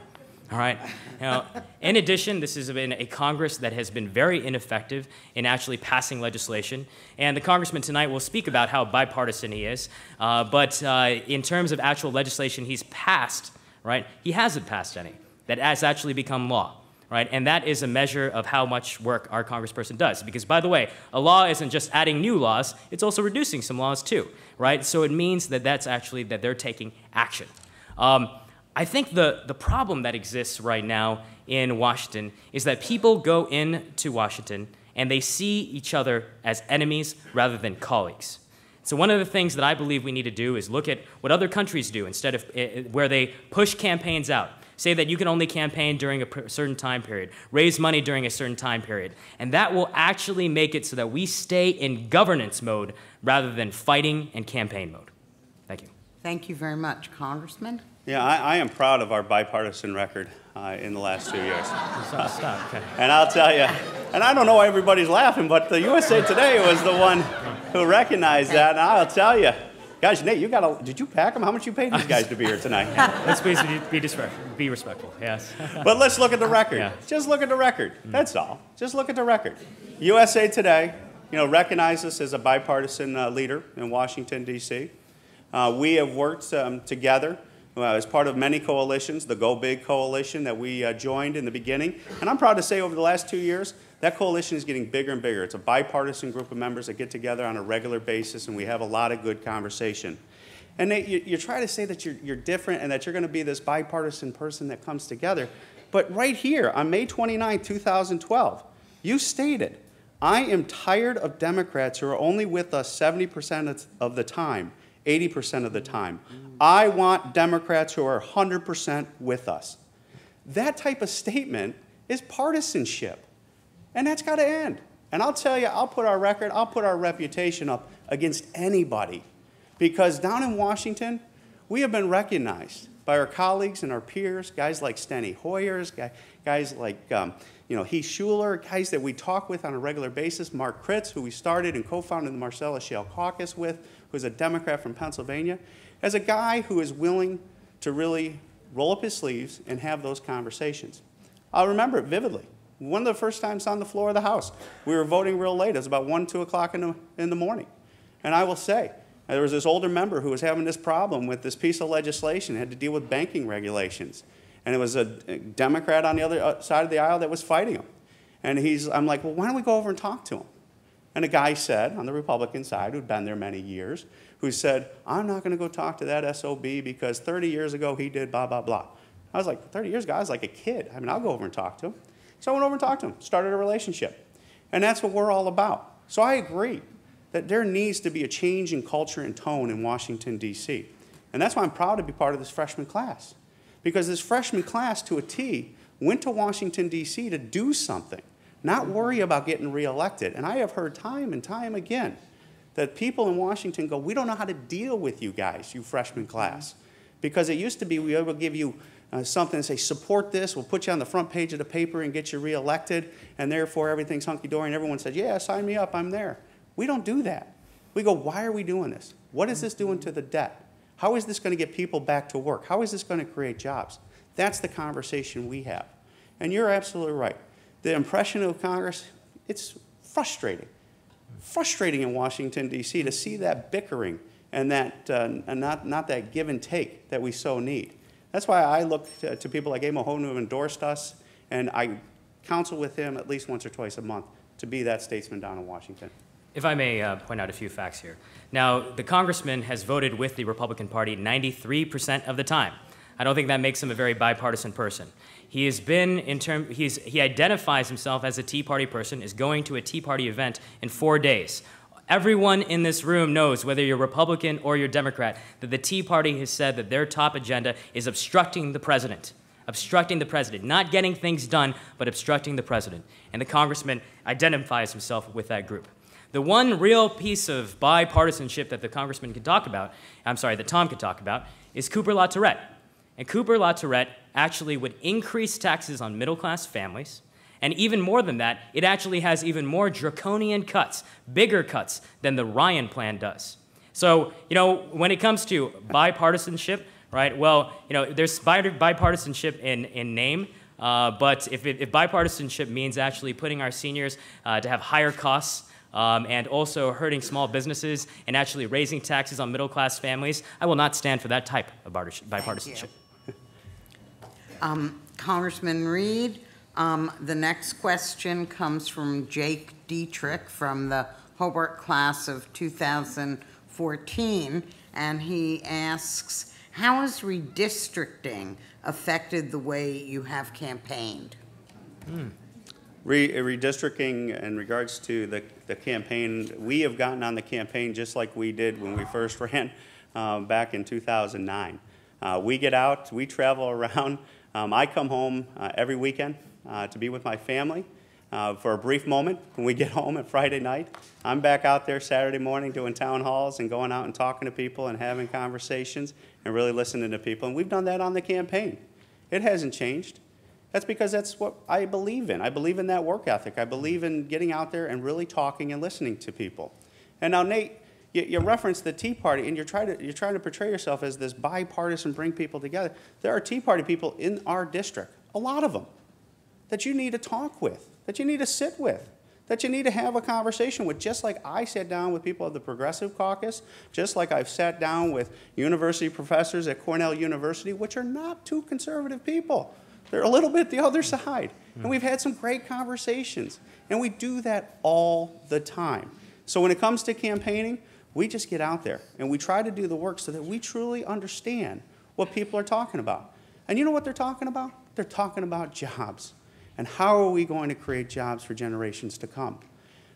All right. Now, in addition, this has been a Congress that has been very ineffective in actually passing legislation. And the congressman tonight will speak about how bipartisan he is. But in terms of actual legislation he's passed, right, he hasn't passed any that has actually become law. Right? And that is a measure of how much work our congressperson does. Because, by the way, a law isn't just adding new laws, it's also reducing some laws too. Right? So it means that that's actually that they're taking action. I think the problem that exists right now in Washington is that people go into Washington and they see each other as enemies rather than colleagues. So one of the things that I believe we need to do is look at what other countries do instead of where they push campaigns out. Say that you can only campaign during a certain time period, raise money during a certain time period, and that will actually make it so that we stay in governance mode rather than fighting and campaign mode. Thank you. Thank you very much, Congressman. Yeah, I am proud of our bipartisan record in the last 2 years. Stop. Okay. And I'll tell you, and I don't know why everybody's laughing, but the USA Today was the one who recognized that, and I'll tell you, guys, Nate, did you pack them? How much you paid these guys to be here tonight? Let's please be respectful, yes. But let's look at the record. Yeah. Just look at the record. That's all. Just look at the record. USA Today, recognized us as a bipartisan leader in Washington, D.C. We have worked together as part of many coalitions, the Go Big coalition that we joined in the beginning. And I'm proud to say over the last 2 years, that coalition is getting bigger and bigger. It's a bipartisan group of members that get together on a regular basis, and we have a lot of good conversation. And Nate, you try to say that you're different and that you're going to be this bipartisan person that comes together. But right here, on May 29, 2012, you stated, I am tired of Democrats who are only with us 70% of the time, 80% of the time. I want Democrats who are 100% with us. That type of statement is partisanship. And that's got to end. And I'll tell you, I'll put our record, I'll put our reputation up against anybody. Because down in Washington, we have been recognized by our colleagues and our peers, guys like Steny Hoyers, guys like Heath Schuler, guys that we talk with on a regular basis, Mark Kritz, who we started and co-founded the Marcellus Shale Caucus with, who's a Democrat from Pennsylvania, as a guy who is willing to really roll up his sleeves and have those conversations. I'll remember it vividly. One of the first times on the floor of the House, we were voting real late. It was about 1, 2 o'clock in the morning. And I will say, there was this older member who was having this problem with this piece of legislation, had to deal with banking regulations. And it was a Democrat on the other side of the aisle that was fighting him. And I'm like, well, why don't we go over and talk to him? And a guy said, on the Republican side, who'd been there many years, who said, I'm not going to go talk to that SOB because 30 years ago he did blah, blah, blah. I was like, 30 years ago, I was like a kid. I mean, I'll go over and talk to him. So I went over and talked to him, started a relationship. And that's what we're all about. So I agree that there needs to be a change in culture and tone in Washington, D.C. And that's why I'm proud to be part of this freshman class. Because this freshman class, to a T, went to Washington, D.C. to do something, not worry about getting reelected. And I have heard time and time again that people in Washington go, we don't know how to deal with you guys, you freshman class. Because it used to be we would give you something and say, support this, we'll put you on the front page of the paper and get you reelected, and therefore everything's hunky-dory, and everyone said, yeah, sign me up, I'm there. We don't do that. We go, why are we doing this? What is this doing to the debt? How is this going to get people back to work? How is this going to create jobs? That's the conversation we have. And you're absolutely right. The impression of Congress, it's frustrating. Frustrating in Washington, D.C. to see that bickering and that not that give and take that we so need. That's why I look to people like Amo Hoden who have endorsed us, and I counsel with him at least once or twice a month to be that statesman down in Washington. If I may point out a few facts here. Now, the congressman has voted with the Republican Party 93% of the time. I don't think that makes him a very bipartisan person. He has been he identifies himself as a Tea Party person, is going to a Tea Party event in 4 days. Everyone in this room knows, whether you're Republican or you're Democrat, that the Tea Party has said that their top agenda is obstructing the president. Obstructing the president. Not getting things done, but obstructing the president. And the congressman identifies himself with that group. The one real piece of bipartisanship that the congressman could talk about, that Tom could talk about, is Cooper LaTourette. And Cooper LaTourette actually would increase taxes on middle-class families And even more than that, it actually has even more draconian cuts, bigger cuts than the Ryan plan does. So, when it comes to bipartisanship, right, well, there's bipartisanship in name, but if bipartisanship means actually putting our seniors to have higher costs and also hurting small businesses and actually raising taxes on middle-class families, I will not stand for that type of bipartisanship. Congressman Reed, the next question comes from Jake Dietrich from the Hobart class of 2014, and he asks, how has redistricting affected the way you have campaigned? Redistricting in regards to the campaign, we have gotten on the campaign just like we did when we first ran back in 2009. We get out, we travel around. I come home every weekend to be with my family for a brief moment. When we get home at Friday night, I'm back out there Saturday morning doing town halls and going out and talking to people and having conversations and really listening to people. And we've done that on the campaign. It hasn't changed. That's because that's what I believe in. I believe in that work ethic. I believe in getting out there and really talking and listening to people. And now, Nate, you referenced the Tea Party, and you're trying to portray yourself as this bipartisan, bring people together. There are Tea Party people in our district, a lot of them, that you need to talk with, that you need to sit with, that you need to have a conversation with, just like I sat down with people of the Progressive Caucus, just like I've sat down with university professors at Cornell University, which are not too conservative people. They're a little bit the other side. And we've had some great conversations. And we do that all the time. So when it comes to campaigning, we just get out there and we try to do the work so that we truly understand what people are talking about. And you know what they're talking about? They're talking about jobs. And how are we going to create jobs for generations to come?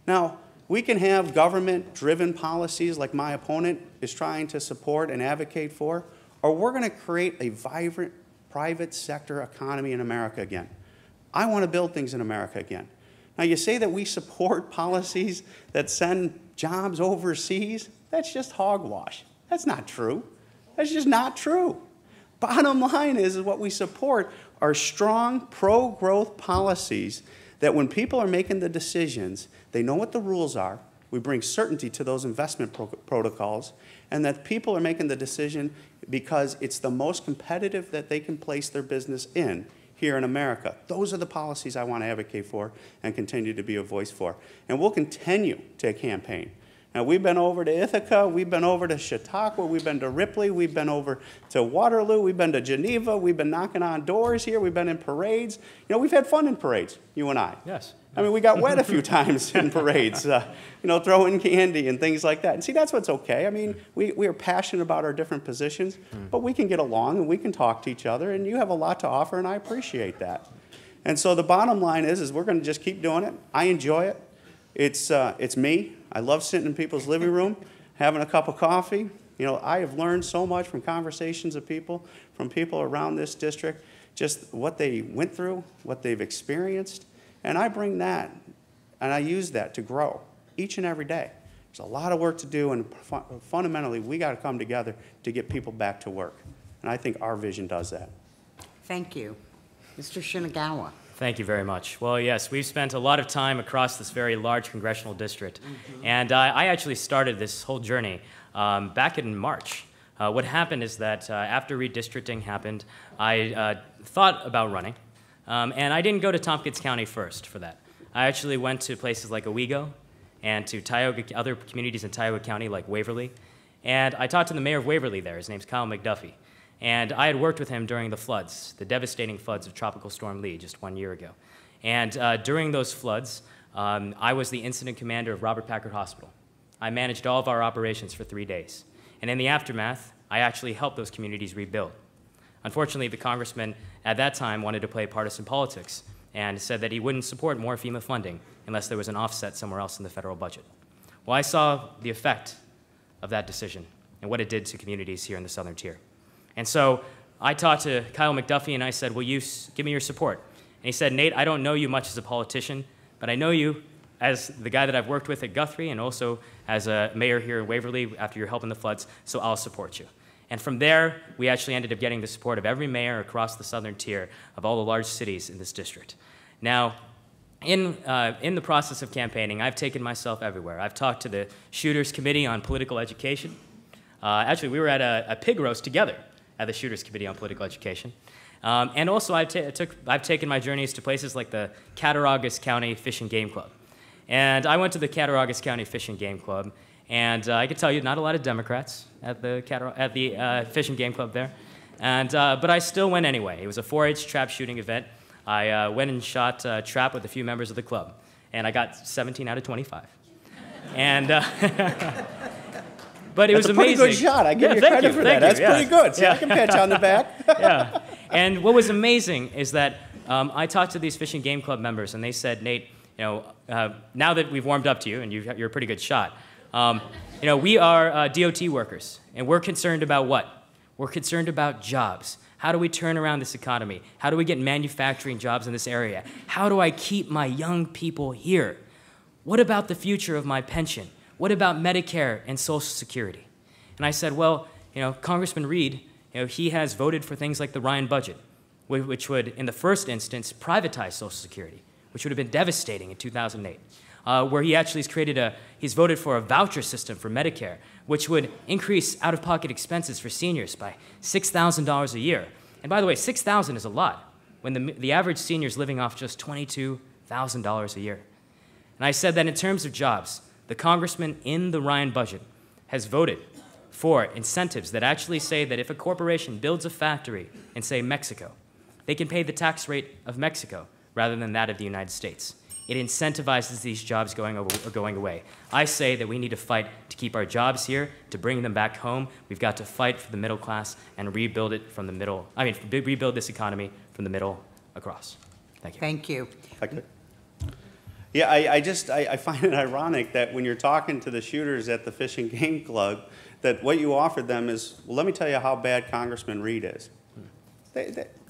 Now, we can have government-driven policies like my opponent is trying to support and advocate for, or we're going to create a vibrant private sector economy in America again. I want to build things in America again. Now, you say that we support policies that send jobs overseas. That's just hogwash. That's not true. That's just not true. Bottom line is what we support are strong pro-growth policies that when people are making the decisions, they know what the rules are. We bring certainty to those investment protocols, and that people are making the decision because it's the most competitive that they can place their business in here in America. Those are the policies I want to advocate for and continue to be a voice for. And we'll continue to campaign. Now, we've been over to Ithaca, we've been over to Chautauqua, we've been to Ripley, we've been over to Waterloo, we've been to Geneva, we've been knocking on doors here, we've been in parades. We've had fun in parades, you and I. Yes. I mean, we got wet a few times in parades, throwing candy and things like that. And see, that's what's okay. I mean, we are passionate about our different positions, but we can get along and we can talk to each other, and you have a lot to offer, and I appreciate that. And so the bottom line is we're going to just keep doing it. I enjoy it. It's me. I love sitting in people's living room, having a cup of coffee. I have learned so much from conversations of people, from people around this district, just what they went through, what they've experienced. And I bring that, and I use that to grow each and every day. There's a lot of work to do, and fundamentally, we got to come together to get people back to work. And I think our vision does that. Thank you. Mr. Shinagawa. Thank you very much. Well, yes, we've spent a lot of time across this very large congressional district. And I actually started this whole journey back in March. What happened is that after redistricting happened, I thought about running. And I didn't go to Tompkins County first for that. I actually went to places like Owego and to other communities in Tioga County like Waverly. And I talked to the mayor of Waverly there. His name's Kyle McDuffie. And I had worked with him during the floods, the devastating floods of Tropical Storm Lee just 1 year ago. And during those floods, I was the incident commander of Robert Packard Hospital. I managed all of our operations for 3 days. And in the aftermath, I actually helped those communities rebuild. Unfortunately, the congressman at that time wanted to play partisan politics and said that he wouldn't support more FEMA funding unless there was an offset somewhere else in the federal budget. Well, I saw the effect of that decision and what it did to communities here in the Southern Tier. And so I talked to Kyle McDuffie and I said, will you give me your support? And he said, Nate, I don't know you much as a politician, but I know you as the guy that I've worked with at Guthrie and also as a mayor here in Waverly after your help in the floods, so I'll support you. And from there, we actually ended up getting the support of every mayor across the Southern Tier of all the large cities in this district. Now, in the process of campaigning, I've taken myself everywhere. I've talked to the Shooters Committee on Political Education. Actually, we were at a pig roast together at the Shooters Committee on Political Education. And also, I've taken my journeys to places like the Cattaraugus County Fish and Game Club. And I went to the Cattaraugus County Fish and Game Club, and I can tell you, not a lot of Democrats at the Fish and Game Club there. And, but I still went anyway. It was a 4-H trap shooting event. I went and shot trap with a few members of the club, and I got 17 out of 25. And, but it was amazing. That's a pretty good shot. I give you credit for that. That's pretty good. So I can pat you on the back. Yeah. And what was amazing is that I talked to these Fish and Game Club members, and they said, Nate, you know, now that we've warmed up to you, and you're a pretty good shot, you know, we are DOT workers, and we're concerned about what? We're concerned about jobs. How do we turn around this economy? How do we get manufacturing jobs in this area? How do I keep my young people here? What about the future of my pension? What about Medicare and Social Security? And I said, well, you know, Congressman Reed, you know, he has voted for things like the Ryan budget, which would, in the first instance, privatize Social Security, which would have been devastating in 2008. Where he actually has he's voted for a voucher system for Medicare, which would increase out-of-pocket expenses for seniors by $6,000 a year. And by the way, $6,000 is a lot, when the average senior is living off just $22,000 a year. And I said that in terms of jobs, the congressman in the Ryan budget has voted for incentives that actually say that if a corporation builds a factory in, say, Mexico, they can pay the tax rate of Mexico rather than that of the United States. It incentivizes these jobs going away. I say that we need to fight to keep our jobs here, to bring them back home. We've got to fight for the middle class and rebuild it from the middle, rebuild this economy from the middle across. Thank you. Thank you. Okay. Yeah, I find it ironic that when you're talking to the shooters at the Fish and Game Club, that what you offered them is, well, let me tell you how bad Congressman Reed is.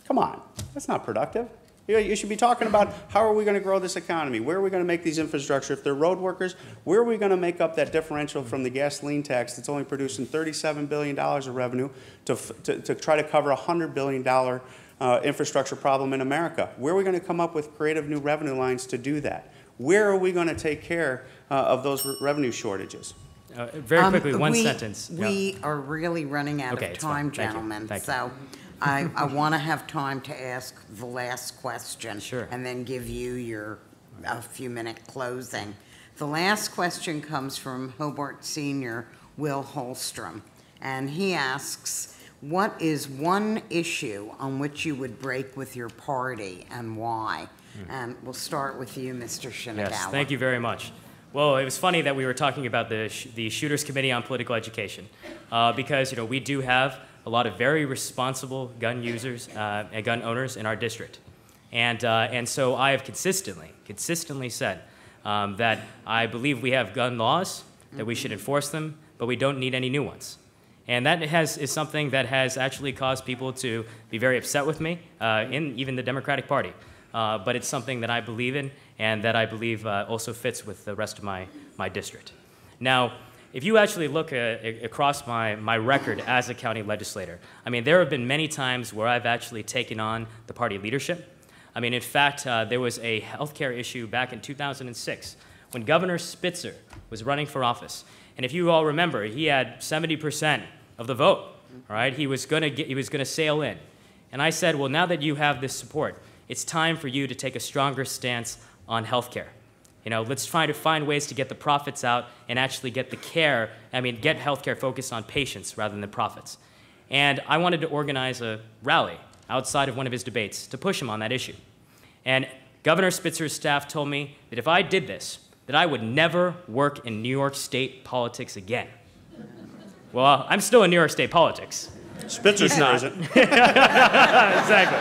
Come on, that's not productive. You should be talking about how are we going to grow this economy? Where are we going to make these infrastructure? If they're road workers, where are we going to make up that differential from the gasoline tax that's only producing $37 billion of revenue to try to cover a $100 billion infrastructure problem in America? Where are we going to come up with creative new revenue lines to do that? Where are we going to take care of those revenue shortages? Very quickly, one sentence. We are really running out of time, gentlemen. Thank you. I want to have time to ask the last question. Sure. And then give you your few-minute closing. The last question comes from Hobart Senior Will Holstrom, and he asks, what is one issue on which you would break with your party and why? And we'll start with you, Mr. Shinagawa. Yes, thank you very much. Well, it was funny that we were talking about the Shooters Committee on Political Education, because, you know, we do have a lot of very responsible gun users and gun owners in our district. And so I have consistently said that I believe we have gun laws, that we should enforce them, but we don't need any new ones. And that is something that has actually caused people to be very upset with me, in even the Democratic Party. But it's something that I believe in and that I believe also fits with the rest of my district. Now, if you actually look across my record as a county legislator, I mean, there have been many times where I've actually taken on the party leadership. I mean, in fact, there was a healthcare issue back in 2006 when Governor Spitzer was running for office. And if you all remember, he had 70% of the vote, all right? He was gonna sail in. And I said, well, now that you have this support, it's time for you to take a stronger stance on healthcare. You know, let's try to find ways to get the profits out and actually get the care, get healthcare focused on patients rather than profits. And I wanted to organize a rally outside of one of his debates to push him on that issue. And Governor Spitzer's staff told me that if I did this, that I would never work in New York State politics again. Well, I'm still in New York State politics. Spitzer's not. Isn't. Exactly.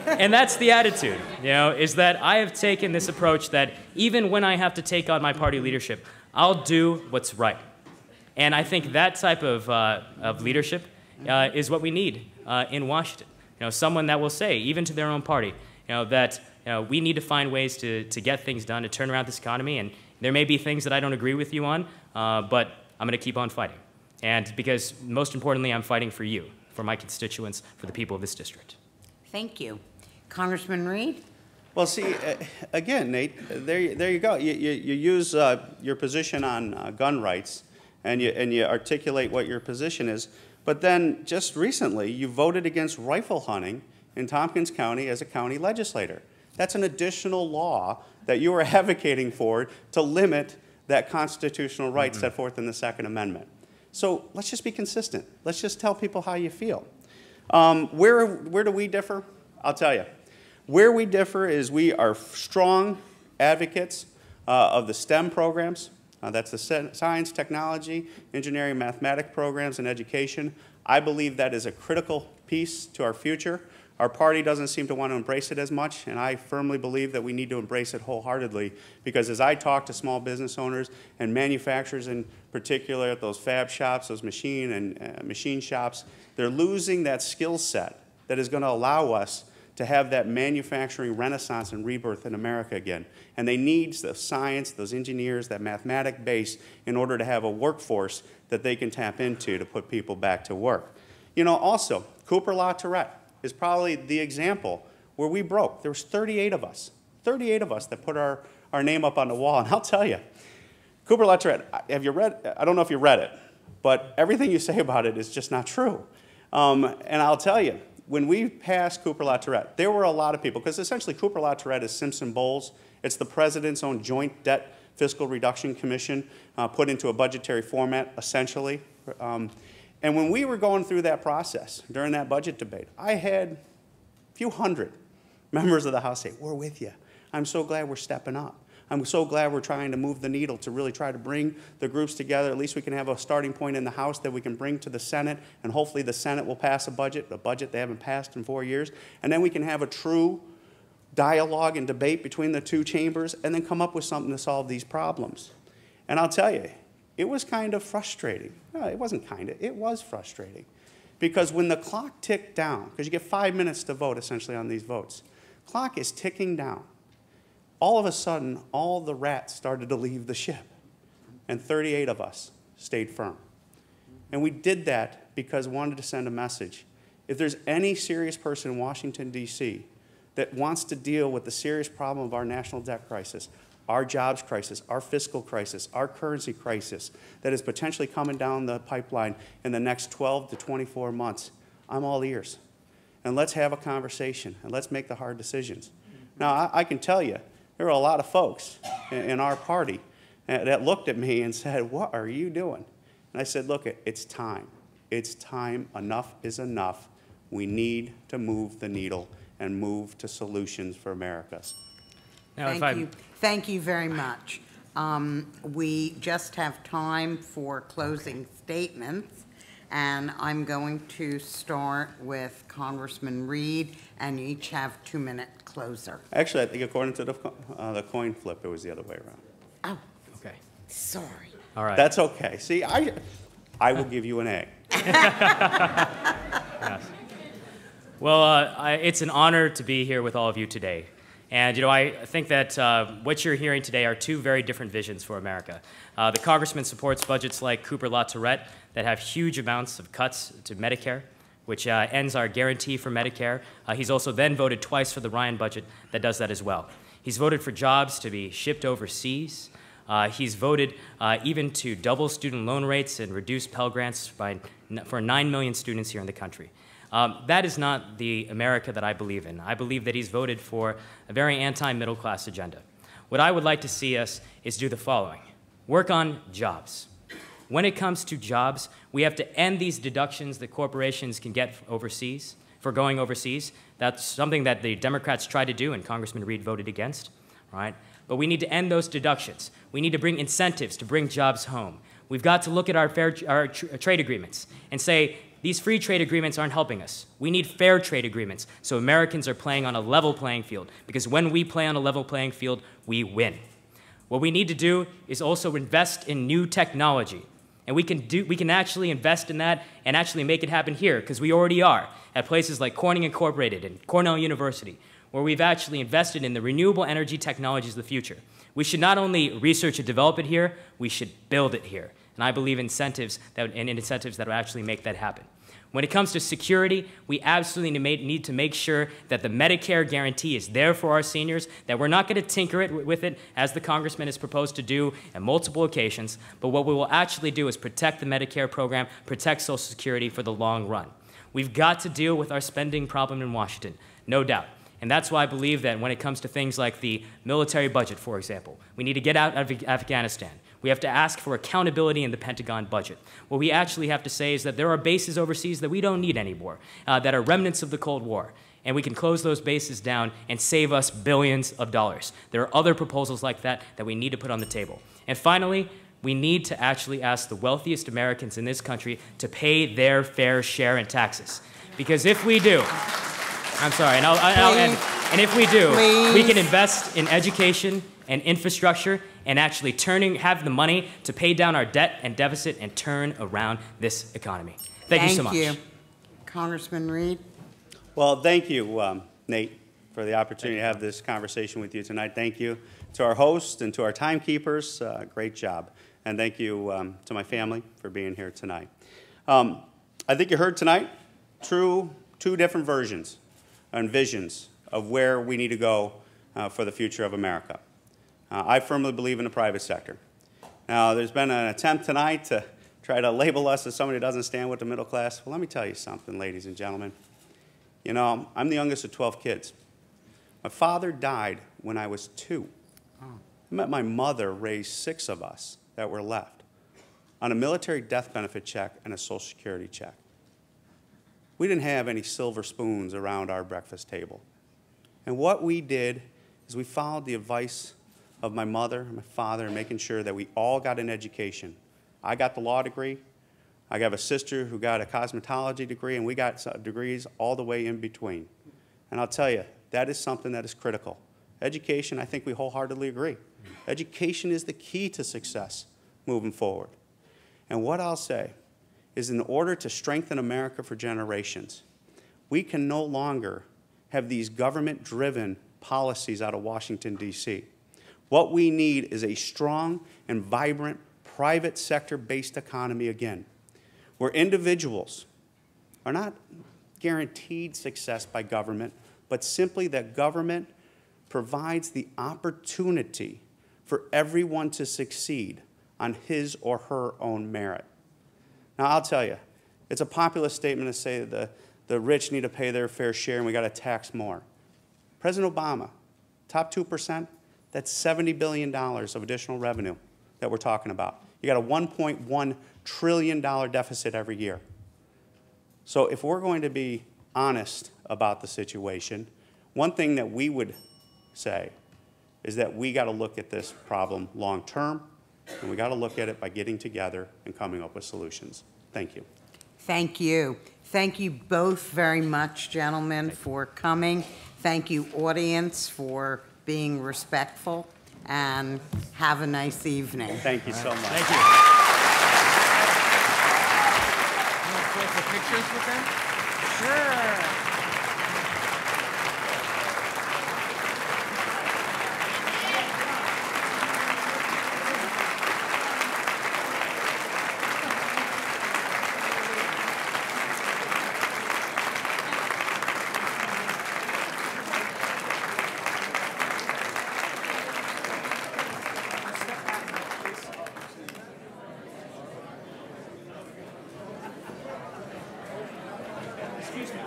And that's the attitude, you know, is that I have taken this approach that even when I have to take on my party leadership, I'll do what's right. And I think that type of leadership is what we need in Washington. You know, someone that will say, even to their own party, you know, that we need to find ways to get things done, to turn around this economy. And there may be things that I don't agree with you on, but I'm going to keep on fighting. And because most importantly, I'm fighting for you for my constituents, for the people of this district. Thank you. Congressman Reed? Well, see, again, Nate, there you go. You use your position on gun rights, and you articulate what your position is. But then, just recently, you voted against rifle hunting in Tompkins County as a county legislator. That's an additional law that you are advocating for to limit that constitutional right set forth in the Second Amendment. So let's just be consistent. Let's just tell people how you feel. Where do we differ? I'll tell you. Where we differ is we are strong advocates of the STEM programs. That's the science, technology, engineering, mathematics programs, and education. I believe that is a critical piece to our future. Our party doesn't seem to want to embrace it as much, and I firmly believe that we need to embrace it wholeheartedly, because as I talk to small business owners and manufacturers in particular at those fab shops, those machine shops, they're losing that skill set that is going to allow us to have that manufacturing renaissance and rebirth in America again. And they need the science, those engineers, that mathematic base in order to have a workforce that they can tap into to put people back to work. You know, also, Cooper La Tourette is probably the example where we broke. There was 38 of us that put our name up on the wall. And I'll tell you, Cooper La Tourette, have you read, I don't know if you read it, but everything you say about it is just not true. And I'll tell you, when we passed Cooper La Tourette, there were a lot of people, because essentially Cooper La Tourette is Simpson Bowles. It's the president's own joint debt fiscal reduction commission put into a budgetary format, essentially. And when we were going through that process during that budget debate, I had a few hundred members of the House say, we're with you. I'm so glad we're stepping up. I'm so glad we're trying to move the needle to really try to bring the groups together. At least we can have a starting point in the House that we can bring to the Senate, and hopefully the Senate will pass a budget they haven't passed in 4 years. And then we can have a true dialogue and debate between the two chambers and then come up with something to solve these problems. And I'll tell you, it was kind of frustrating. No, it wasn't kind of, it was frustrating. Because when the clock ticked down, because you get 5 minutes to vote essentially on these votes, clock is ticking down. All of a sudden, all the rats started to leave the ship, and 38 of us stayed firm. And we did that because we wanted to send a message. If there's any serious person in Washington, D.C. that wants to deal with the serious problem of our national debt crisis, our jobs crisis, our fiscal crisis, our currency crisis that is potentially coming down the pipeline in the next 12 to 24 months, I'm all ears. And let's have a conversation, and let's make the hard decisions. Now, I can tell you, there were a lot of folks in our party that looked at me and said, what are you doing? And I said, look, it's time. It's time. Enough is enough. We need to move the needle and move to solutions for Americans. Now, Thank you very much. We just have time for closing statements, and I'm going to start with Congressman Reed, and you each have 2-minute closer. Actually, I think according to the coin flip, it was the other way around. Oh, okay. sorry. All right. That's okay. See, I will give you an A. Yes. Well, it's an honor to be here with all of you today. And, you know, I think that what you're hearing today are two very different visions for America. The congressman supports budgets like Cooper La Tourette that have huge amounts of cuts to Medicare, which ends our guarantee for Medicare. He's also then voted twice for the Ryan budget that does that as well. He's voted for jobs to be shipped overseas. He's voted even to double student loan rates and reduce Pell Grants for 9 million students here in the country. That is not the America that I believe in. I believe that he's voted for a very anti-middle class agenda. What I would like to see us is do the following. Work on jobs. When it comes to jobs, we have to end these deductions that corporations can get overseas, for going overseas. That's something that the Democrats tried to do and Congressman Reed voted against, right? But we need to end those deductions. We need to bring incentives to bring jobs home. We've got to look at our trade agreements and say, these free trade agreements aren't helping us. We need fair trade agreements so Americans are playing on a level playing field, because when we play on a level playing field, we win. What we need to do is also invest in new technology. And we can actually invest in that and actually make it happen here, because we already are at places like Corning Incorporated and Cornell University, where we've actually invested in the renewable energy technologies of the future. We should not only research and develop it here, we should build it here. And I believe incentives that will actually make that happen. When it comes to security, we absolutely need to make sure that the Medicare guarantee is there for our seniors, that we're not going to tinker with it, as the congressman has proposed to do on multiple occasions, but what we will actually do is protect the Medicare program, protect Social Security for the long run. We've got to deal with our spending problem in Washington, no doubt. And that's why I believe that when it comes to things like the military budget, for example, we need to get out of Afghanistan. We have to ask for accountability in the Pentagon budget. What we actually have to say is that there are bases overseas that we don't need anymore, that are remnants of the Cold War. And we can close those bases down and save us billions of dollars. There are other proposals like that that we need to put on the table. And finally, we need to actually ask the wealthiest Americans in this country to pay their fair share in taxes. Because if we do, I'm sorry, and if we do, we can invest in education and infrastructure and actually have the money to pay down our debt and deficit and turn around this economy. Thank you so much. Thank you. Congressman Reed. Well, thank you, Nate, for the opportunity to have this conversation with you tonight. Thank you to our host and to our timekeepers. Great job. And thank you to my family for being here tonight. I think you heard tonight two different versions and visions of where we need to go for the future of America. I firmly believe in the private sector. Now, there's been an attempt tonight to try to label us as somebody who doesn't stand with the middle class. Well, let me tell you something, ladies and gentlemen. You know, I'm the youngest of 12 kids. My father died when I was 2. I met my mother raised 6 of us that were left on a military death benefit check and a Social Security check. We didn't have any silver spoons around our breakfast table. And what we did is we followed the advice of my mother and my father in making sure that we all got an education. I got the law degree. I have a sister who got a cosmetology degree, and we got degrees all the way in between. And I'll tell you, that is something that is critical. Education, I think we wholeheartedly agree. Education is the key to success moving forward. And what I'll say is, in order to strengthen America for generations, we can no longer have these government-driven policies out of Washington, D.C. What we need is a strong and vibrant private sector-based economy again, where individuals are not guaranteed success by government, but simply that government provides the opportunity for everyone to succeed on his or her own merit. Now, I'll tell you, it's a populist statement to say that the rich need to pay their fair share and we got to tax more. President Obama, top 2%, that's $70 billion of additional revenue that we're talking about. You got a $1.1 trillion deficit every year. So if we're going to be honest about the situation, one thing that we would say is that we got to look at this problem long term, and we got to look at it by getting together and coming up with solutions. Thank you. Thank you. Thank you both very much, gentlemen, for coming. Thank you, audience, for being respectful, and have a nice evening. Thank you so much. Thank you. You want to play for pictures with them? Sure. Excuse me.